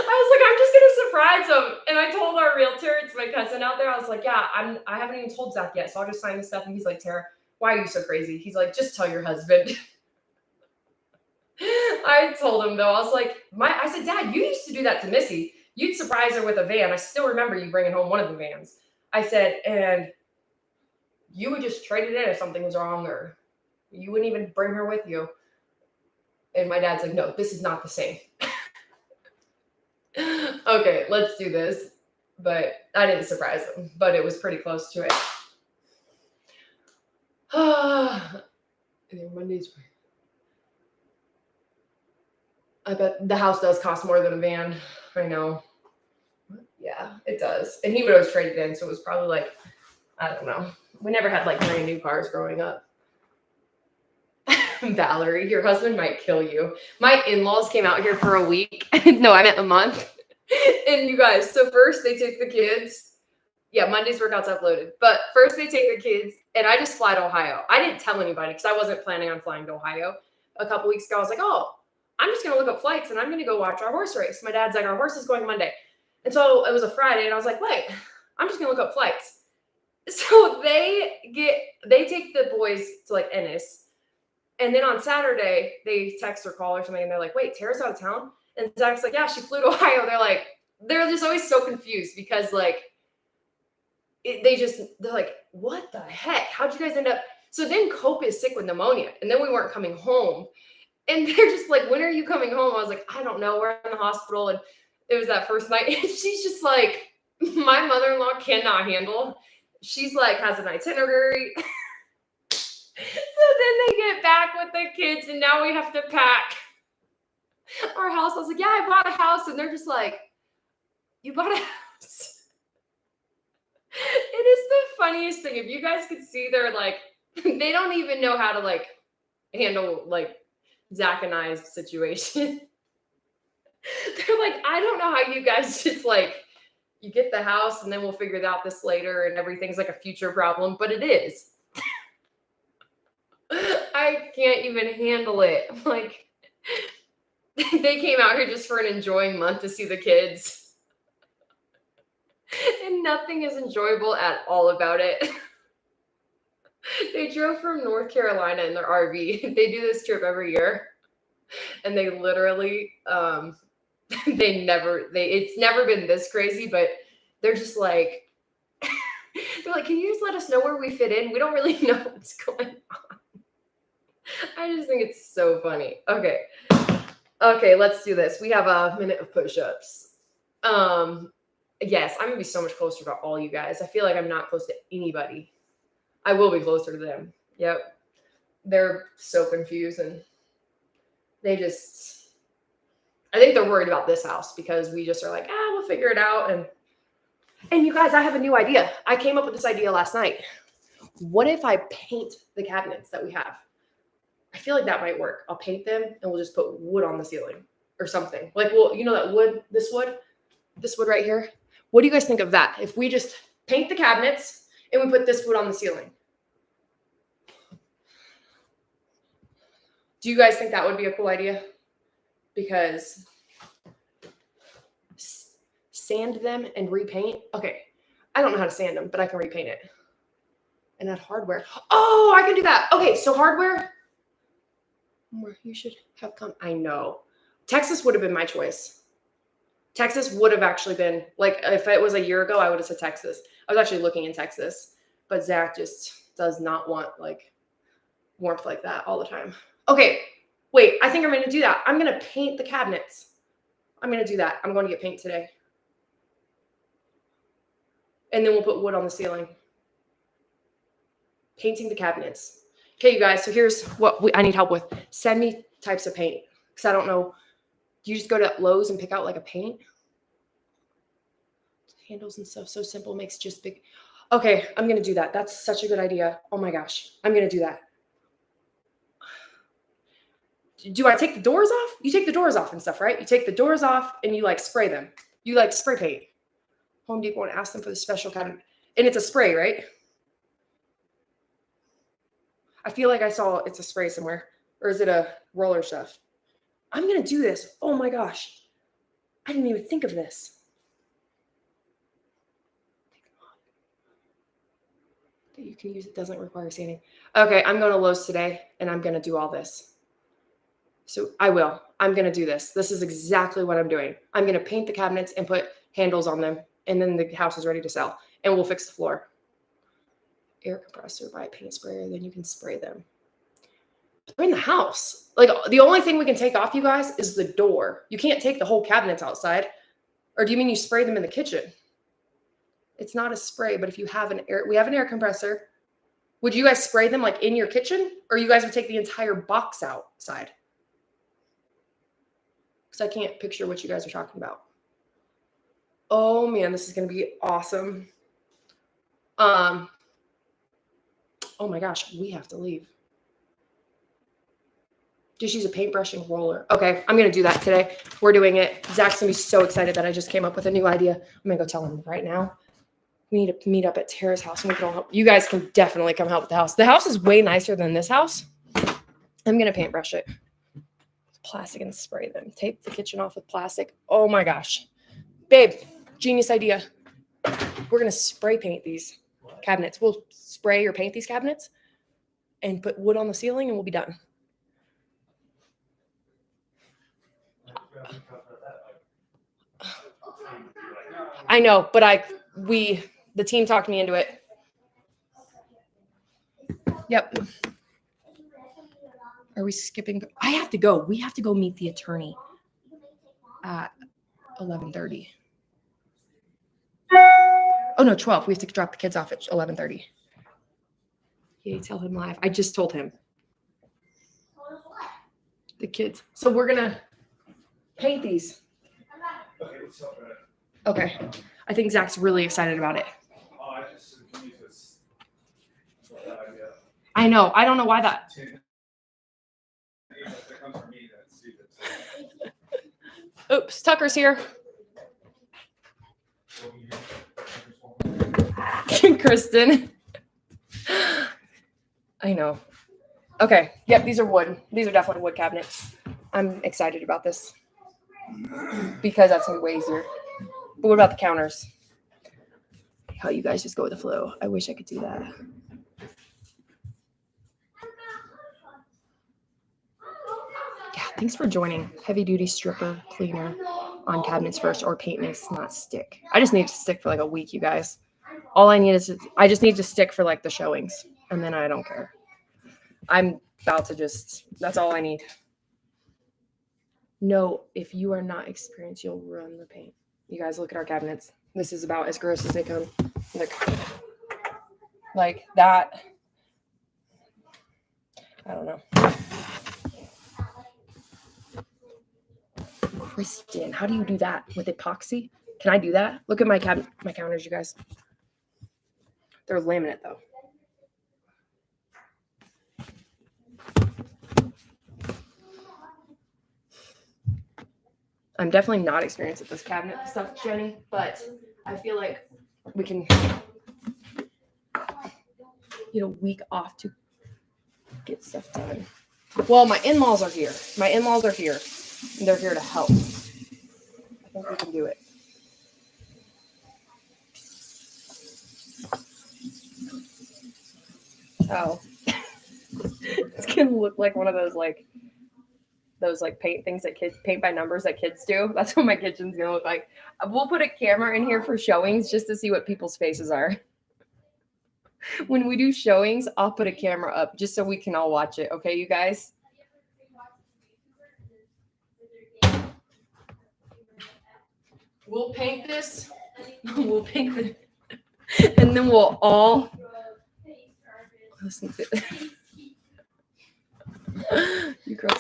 I was like, I'm just gonna surprise him. And I told our realtor, it's my cousin out there, I was like, yeah, I haven't even told Zach yet, so I'll just sign this stuff. And he's like, Tara, why are you so crazy? He's like, just tell your husband. I told him though, I was like, I said, Dad, you used to do that to Missy. You'd surprise her with a van. I still remember you bringing home one of the vans. I said, and you would just trade it in if something was wrong, or you wouldn't even bring her with you. And my dad's like, no, this is not the same. Okay, let's do this. But I didn't surprise him, but it was pretty close to it. And then Monday's. I bet the house does cost more than a van. I know. Yeah, it does. And he would always trade it in, so it was probably like, I don't know. We never had like brand new cars growing up. Valerie, your husband might kill you. My in-laws came out here for a week. No, I meant a month. And you guys, so first they take the kids. Yeah, Monday's workout's uploaded. But first they take the kids, and I just fly to Ohio. I didn't tell anybody because I wasn't planning on flying to Ohio. A couple weeks ago, I was like, oh, I'm just going to look up flights, and I'm going to go watch our horse race. My dad's like, our horse is going Monday. And so it was a Friday, and I was like, wait, I'm just going to look up flights. So they take the boys to like Ennis. And then on Saturday, they text or call or something, and they're like, wait, Tara's out of town? And Zach's like, yeah, she flew to Ohio. They're just always so confused because like, they're like, what the heck? How'd you guys end up? So then Cope is sick with pneumonia, and then we weren't coming home. And they're just like, when are you coming home? I was like, I don't know. We're in the hospital. And it was that first night. And she's just like, my mother-in-law cannot handle. She's like, has an itinerary. So then they get back with the kids, and now we have to pack our house. I was like, yeah, I bought a house. And they're just like, you bought a house? It is the funniest thing. If you guys could see, they're like, they don't even know how to like handle like Zach and I's situation. They're like, I don't know how you guys just like, you get the house and then we'll figure out this later and everything's like a future problem, but it is. I can't even handle it. Like, they came out here just for an enjoying month to see the kids. And nothing is enjoyable at all about it. They drove from North Carolina in their RV. They do this trip every year. And they literally it's never been this crazy, but they're just like they're like, can you just let us know where we fit in? We don't really know what's going on. I just think it's so funny. Okay, let's do this. We have a minute of push-ups. Yes, I'm gonna be so much closer to all you guys. I feel like I'm not close to anybody. I will be closer to them. Yep. They're so confused and I think they're worried about this house because we just are like, we'll figure it out. And you guys, I have a new idea. I came up with this idea last night. What if I paint the cabinets that we have? I feel like that might work. I'll paint them and we'll just put wood on the ceiling or something. Like, well, you know that wood, this wood right here? What do you guys think of that? If we just paint the cabinets and we put this wood on the ceiling? Do you guys think that would be a cool idea? Because sand them and repaint. Okay, I don't know how to sand them, but I can repaint it. And add hardware. Oh, I can do that. Okay, so hardware. You should have come. I know. Texas would have been my choice. Texas would have actually been, like, if it was a year ago, I would have said Texas. I was actually looking in Texas, but Zach just does not want, like, warmth like that all the time. Okay, wait, I think I'm going to do that. I'm going to paint the cabinets. I'm going to do that. I'm going to get paint today. And then we'll put wood on the ceiling. Painting the cabinets. Okay, you guys, so here's what I need help with. Send me types of paint because I don't know. Do you just go to Lowe's and pick out like a paint? Handles and stuff, so simple, makes just big. Okay, I'm going to do that. That's such a good idea. Oh my gosh, I'm going to do that. Do I take the doors off? You take the doors off and stuff, right? You take the doors off and you like spray them. You like spray paint. Home Depot and ask them for the special kind of, and it's a spray, right? I feel like I saw it's a spray somewhere. Or is it a roller stuff? I'm going to do this. Oh my gosh. I didn't even think of this. That you can use, it doesn't require sanding. Okay, I'm going to Lowe's today and I'm going to do all this. So I will. I'm going to do this. This is exactly what I'm doing. I'm going to paint the cabinets and put handles on them. And then the house is ready to sell. And we'll fix the floor. Air compressor, buy a paint sprayer, then you can spray them. They're in the house. Like, the only thing we can take off, you guys, is the door. You can't take the whole cabinets outside. Or do you mean you spray them in the kitchen? It's not a spray, but if you have we have an air compressor. Would you guys spray them like in your kitchen? Or you guys would take the entire box outside? Because I can't picture what you guys are talking about. Oh man, this is going to be awesome. Oh my gosh, we have to leave. Just use a paintbrush and roller. Okay, I'm going to do that today. We're doing it. Zach's going to be so excited that I just came up with a new idea. I'm going to go tell him right now. We need to meet up at Tara's house and we can all help. You guys can definitely come help with the house. The house is way nicer than this house. I'm going to paintbrush it. Plastic and spray them. Tape the kitchen off with plastic. Oh my gosh. Babe, genius idea. We're going to spray paint these cabinets. We'll spray or paint these cabinets and put wood on the ceiling and we'll be done. I know, but the team talked me into it. Yep. Are we skipping? I have to go. We have to go meet the attorney at 11:30. Oh no, 12. We have to drop the kids off at 11:30. Yeah, tell him live. I just told him. The kids. So we're gonna paint these. Okay. I think Zach's really excited about it. I know. I don't know why that. Oops, Tucker's here. Kristen. I know. Okay. Yep, these are wood. These are definitely wood cabinets. I'm excited about this because that's gonna be way easier. But what about the counters? how you guys just go with the flow. I wish I could do that. Yeah, thanks for joining. Heavy duty stripper cleaner on cabinets first or paint mix, not stick. I just need to stick for like a week, you guys. All I need is I just need to stick for like the showings, and then I don't care. I'm about to just, that's all I need. No, if you are not experienced, you'll run the paint. You guys look at our cabinets. This is about as gross as they come. Look, like that. I don't know. Kristen, how do you do that with epoxy? Can I do that? Look at my counters, you guys. They're laminate though. I'm definitely not experienced at this cabinet stuff, Jenny, but I feel like we can get a week off to get stuff done. Well, my in-laws are here. My in-laws are here. And they're here to help. I think we can do it. Oh. It's gonna look like one of those paint things that kids paint by numbers that kids do. That's what my kitchen's gonna look like. We'll put a camera in here for showings just to see what people's faces are. When we do showings, I'll put a camera up just so we can all watch it. Okay, you guys? We'll paint this. We'll paint it. And then we'll all listen to it. You girls.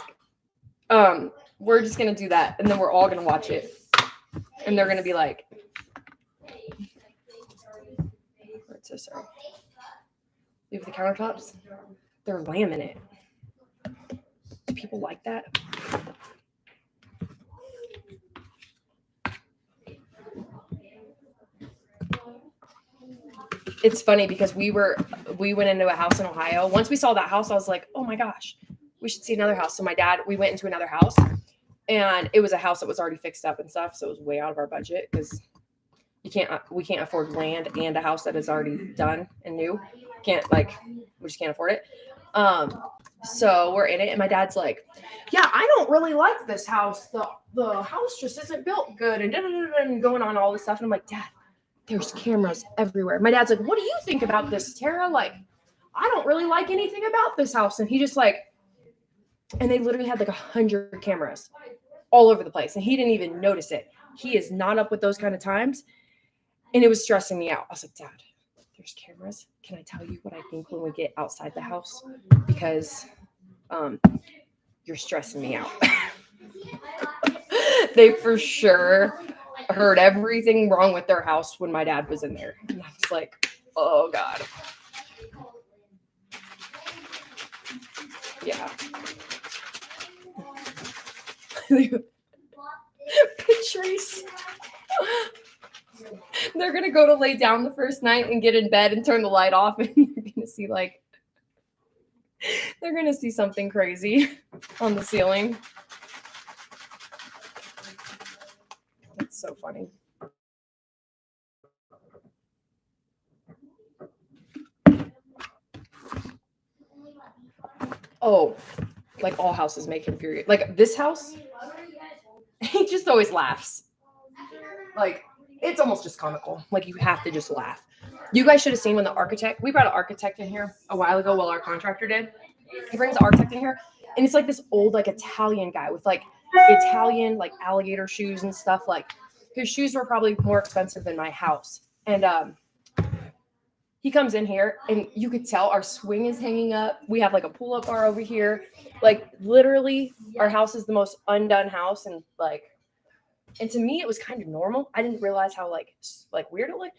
We're just gonna do that, and then we're all gonna watch it. And they're gonna be like, so sorry. Leave the countertops. They're laminate. Do people like that? It's funny because we went into a house in Ohio. Once we saw that house, I was like, oh my gosh, we should see another house. So we went into another house, and it was a house that was already fixed up and stuff. So it was way out of our budget because we can't afford land and a house that is already done and new. We just can't afford it. So we're in it, and my dad's like, yeah, I don't really like this house. The house just isn't built good, and going on all this stuff. And I'm like, Dad, there's cameras everywhere. My dad's like, what do you think about this, Tara? Like, I don't really like anything about this house. And he just and they literally had 100 cameras all over the place. And he didn't even notice it. He is not up with those kind of times. And it was stressing me out. I was like, Dad, there's cameras. Can I tell you what I think when we get outside the house? Because you're stressing me out. They for sure heard everything wrong with their house when my dad was in there. And I was like, oh God. Yeah. Patrice. They're going to go to lay down the first night and get in bed and turn the light off. And they're going to see they're going to see something crazy on the ceiling. That's so funny. Oh, all houses make him furious. This house, he just always laughs. It's almost just comical. You have to just laugh. You guys should have seen when we brought an architect in here a while ago while our contractor did. He brings an architect in here, and it's this old, Italian guy with Italian, alligator shoes and stuff. His shoes were probably more expensive than my house. And he comes in here, and you could tell our swing is hanging up. We have a pull-up bar over here. Literally, our house is the most undone house, and and to me, it was kind of normal. I didn't realize how weird it looked.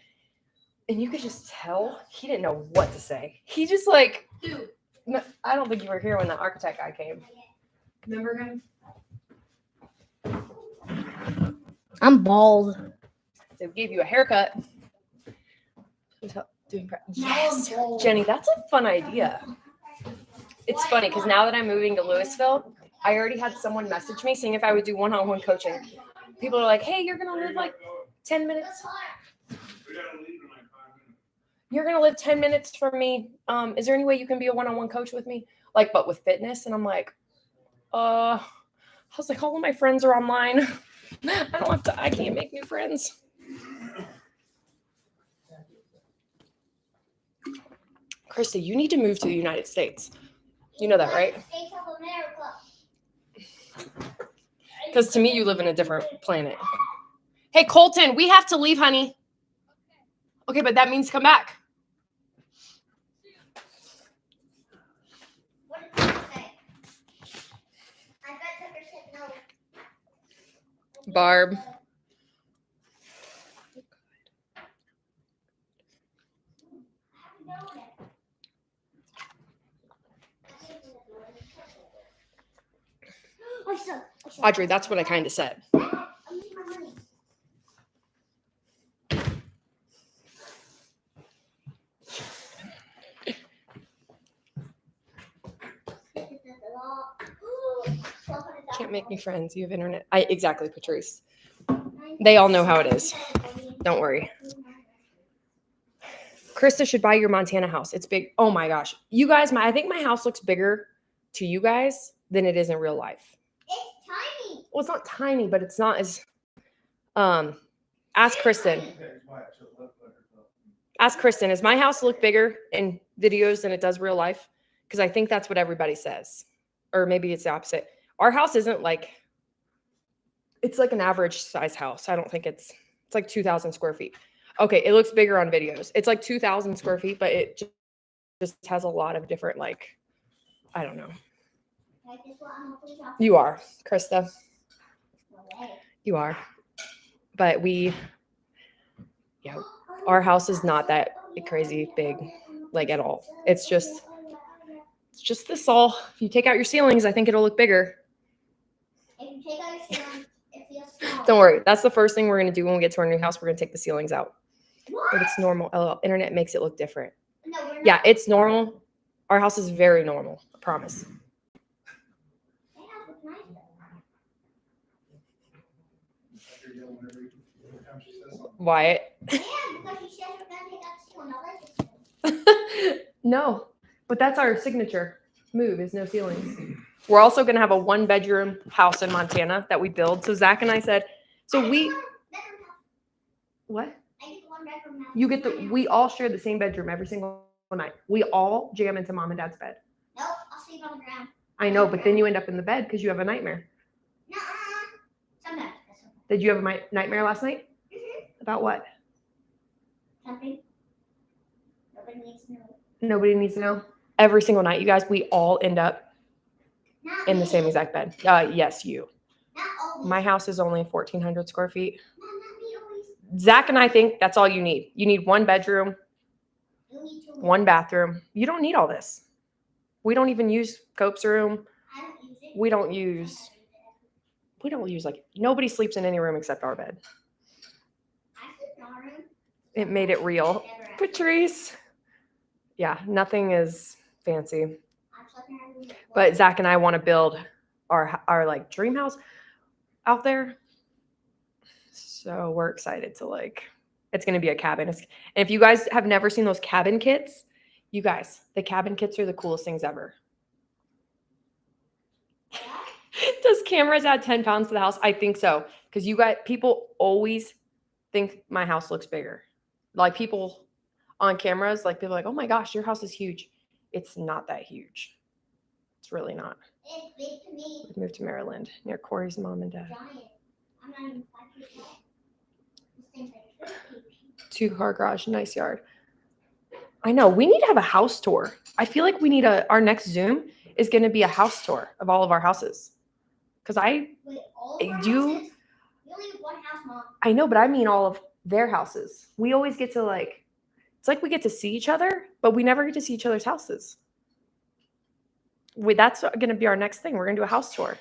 And you could just tell he didn't know what to say. He just dude. No, I don't think you were here when the architect guy came. Remember him? I'm bald. They gave you a haircut. Yes, Jenny, that's a fun idea. It's funny because now that I'm moving to Louisville, I already had someone message me saying if I would do one-on-one coaching. People are like, hey, you're going to live 10 minutes. you're going to live 10 minutes from me. Is there any way you can be a one-on-one coach with me? Like, but with fitness. And I'm like, I was like, all of my friends are online. I can't make new friends. Krista, you need to move to the United States. You know that, right? States of America. Because to me, you live in a different planet. Hey, Colton, we have to leave, honey. Okay, but that means come back. What did you say? I bet Tucker said no. Barb. Audrey, that's what I kind of said. Can't make new friends. You have internet. Exactly, Patrice. They all know how it is. Don't worry. Krista should buy your Montana house. It's big. Oh my gosh. You guys, I think my house looks bigger to you guys than it is in real life. It's tiny. Well, it's not tiny, but it's not as ask Kristen. Ask Kristen, does my house look bigger in videos than it does real life? Because I think that's what everybody says. Or maybe it's the opposite. Our house isn't like, it's like an average size house. I don't think it's like 2,000 square feet. Okay, it looks bigger on videos. It's like 2,000 square feet, but it just has a lot of different, like, I don't know. You are, Krista. You are. But our house is not that crazy big, like at all. It's just this all. If you take out your ceilings, I think it'll look bigger. If you take out your ceilings, it feels small. Don't worry. That's the first thing we're going to do when we get to our new house. We're going to take the ceilings out. What? But it's normal. Oh, internet makes it look different. No, we're not. Yeah, it's normal. Our house is very normal. I promise. My house looks nice, though. Wyatt. Yeah, because she says we're gonna take out the ceiling. I like this. No, but that's our signature move is no ceilings. We're also going to have a 1-bedroom house in Montana that we build. So Zach and I said, what? We all share the same bedroom every single night. We all jam into mom and dad's bed. Nope, I'll sleep on the ground. I know, but then you end up in the bed because you have a nightmare. Nuh-uh. Sometimes. Did you have a nightmare last night? Mm-hmm. About what? Something. Nobody needs to know. Nobody needs to know. Every single night, you guys, we all end up Not in the me. same exact bed. Yes, you. Not always. My house is only 1,400 square feet. No, not me always. Zach and I think that's all you need. You need 1 bedroom, You need to. 1 bathroom. You don't need all this. We don't even use Cope's room. I don't use it. We don't use like, nobody sleeps in any room except our bed. I sleep in our room. It made it real. Never have. Patrice. Yeah, nothing is fancy. I've slept in our room. But Zach and I want to build our like dream house out there. So we're excited to it's going to be a cabin. And if you guys have never seen those cabin kits, you guys, the cabin kits are the coolest things ever. Does cameras add 10 pounds to the house? I think so. Because people always think my house looks bigger. Like people on cameras, like people are like, oh my gosh, your house is huge. It's not that huge. It's really not. It's big to me. We moved to Maryland near Corey's mom and dad. Giant. I'm not even 5 feet tall. This thing's like 3 feet. 2-car garage, nice yard. I know. We need to have a house tour. I feel like we need our next Zoom is going to be a house tour of all of our houses. Because Wait, all of our do- houses? We only have one house, Mom. I know, but I mean all of their houses. We always get to it's like we get to see each other, but we never get to see each other's houses. That's going to be our next thing. We're going to do a house tour.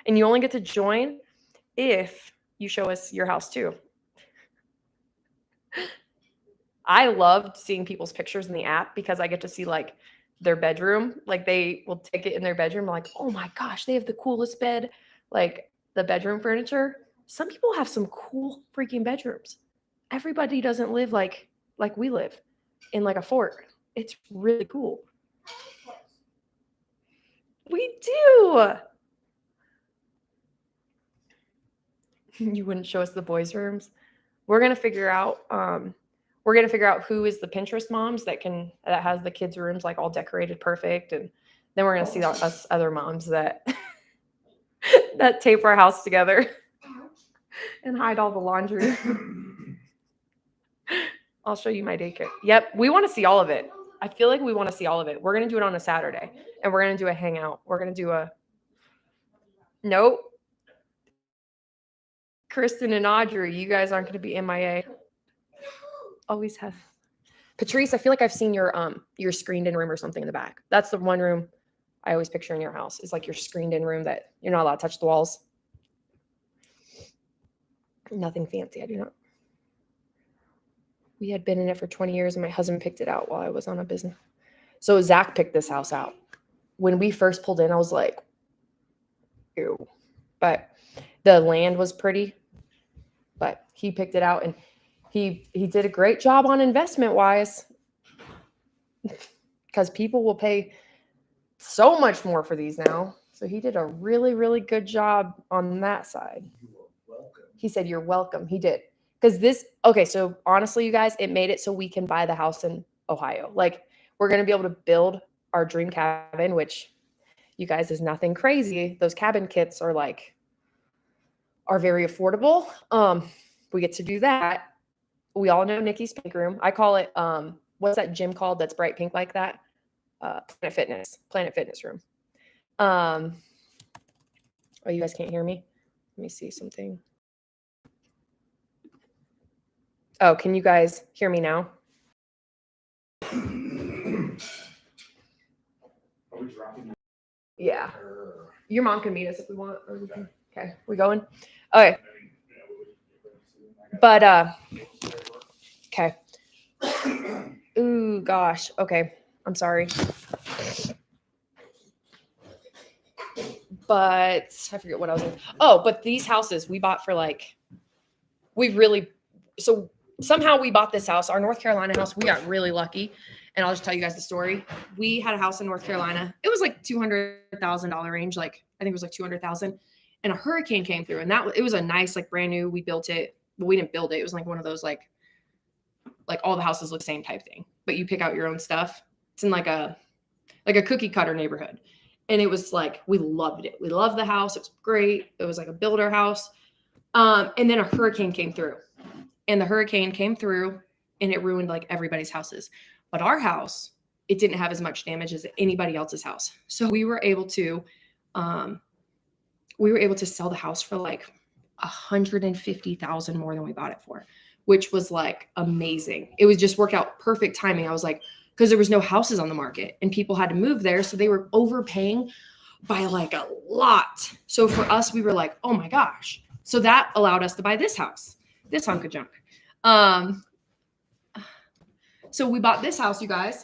And you only get to join if you show us your house too. I loved seeing people's pictures in the app because I get to see their bedroom. Like they will take it in their bedroom. Like, oh my gosh, they have the coolest bed. Like the bedroom furniture. Some people have some cool freaking bedrooms. everybody doesn't live like we live in like a fort. It's really cool. We do. You wouldn't show us the boys' rooms. We're gonna figure out. Who is the Pinterest moms that has the kids' rooms like all decorated perfect, and then we're gonna see us other moms that that tape our house together and hide all the laundry. I'll show you my daycare. Yep, we want to see all of it. I feel like we want to see all of it. We're gonna do it on a Saturday, and we're gonna do a hangout. We're gonna do a nope. Kristen and Audrey, you guys aren't gonna be MIA. Always have. Patrice, I feel like I've seen your screened in room or something in the back. That's the one room I always picture in your house. Is like your screened in room that you're not allowed to touch the walls. Nothing fancy. I do not. We had been in it for 20 years and my husband picked it out while I was on a business. So Zach picked this house out. When we first pulled in, I was like, ew. But the land was pretty. But he picked it out and he did a great job on investment wise. Because people will pay so much more for these now. So he did a really, really good job on that side. You are welcome. He said, you're welcome. He did. Because so honestly, you guys, it made it so we can buy the house in Ohio. Like, we're going to be able to build our dream cabin, which you guys is nothing crazy. Those cabin kits are very affordable. We get to do that. We all know Nikki's pink room. I call it, what's that gym called that's bright pink like that? Planet Fitness room. Oh, you guys can't hear me? Let me see something. Oh, can you guys hear me now? Are we dropping? Yeah. Your mom can meet us if we want. Or we can. Okay, we going? Okay. But okay. Ooh, gosh. Okay. I'm sorry. But I forget what I was doing. Oh, but these houses we bought for so somehow we bought this house, our North Carolina house. We got really lucky. And I'll just tell you guys the story. We had a house in North Carolina. It was like $200,000 range. Like, I think it was like 200,000. And a hurricane came through. And it was a nice, like brand new, we built it. Well, we didn't build it. It was like one of those, like all the houses look the same type thing, but you pick out your own stuff. It's in like a cookie cutter neighborhood. And it was like, we loved it. We loved the house. It was great. It was like a builder house. And then a hurricane came through. And the hurricane came through and it ruined like everybody's houses. But our house, it didn't have as much damage as anybody else's house. So we were able to sell the house for like $150,000 more than we bought it for, which was like amazing. It was just worked out perfect timing. I was like, because there was no houses on the market and people had to move there. So they were overpaying by like a lot. So for us, we were like, oh my gosh. So that allowed us to buy this house, this hunk of junk. So we bought this house, you guys.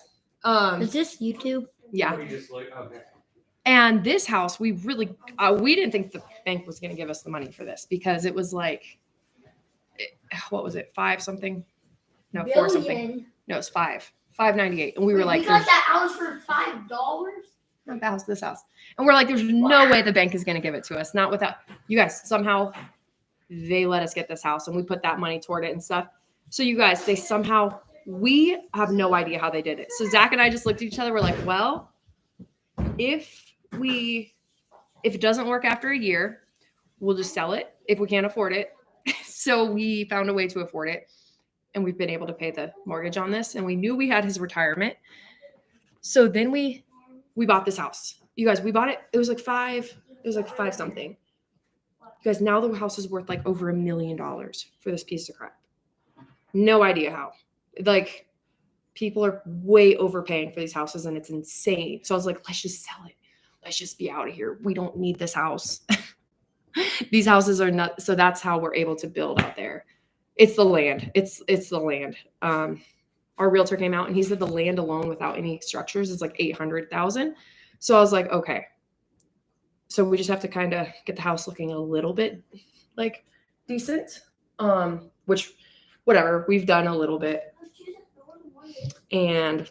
Is this YouTube? Yeah. We just look, okay. And this house, we really, we didn't think the bank was going to give us the money for this because it was like, what was it? 5 something? No, 4 something. No, it's 598. And we were like, we got that house for $5. not the house, this house. And we're like, there's no way the bank is going to give it to us. Not without you guys. Somehow they let us get this house and we put that money toward it and stuff. So you guys, we have no idea how they did it. So Zach and I just looked at each other. We're like, well, if it doesn't work after a year, we'll just sell it if we can't afford it. So we found a way to afford it. And we've been able to pay the mortgage on this. And we knew we had his retirement. So then we bought this house. You guys, we bought it. It was like 5 something. You guys, now the house is worth like over $1 million for this piece of crap. No idea how. Like, people are way overpaying for these houses and it's insane. So I was like, let's just sell it. Let's just be out of here. We don't need this house. These houses are not. So that's how we're able to build out there. It's the land. It's the land. Our realtor came out and he said the land alone without any structures is like $800,000. So I was like, okay. So we just have to kind of get the house looking a little bit like decent, which whatever. We've done a little bit. And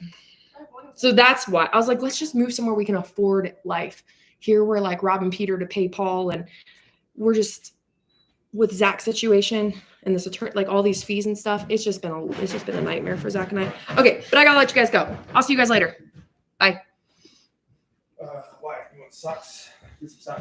so that's why I was like, let's just move somewhere we can afford life. Here we're like robbing Peter to pay Paul, and we're just with Zach's situation and this attorney, like all these fees and stuff. It's just been a nightmare for Zach and I. Okay, but I gotta let you guys go. I'll see you guys later. Bye. Why? You want socks? Get some socks.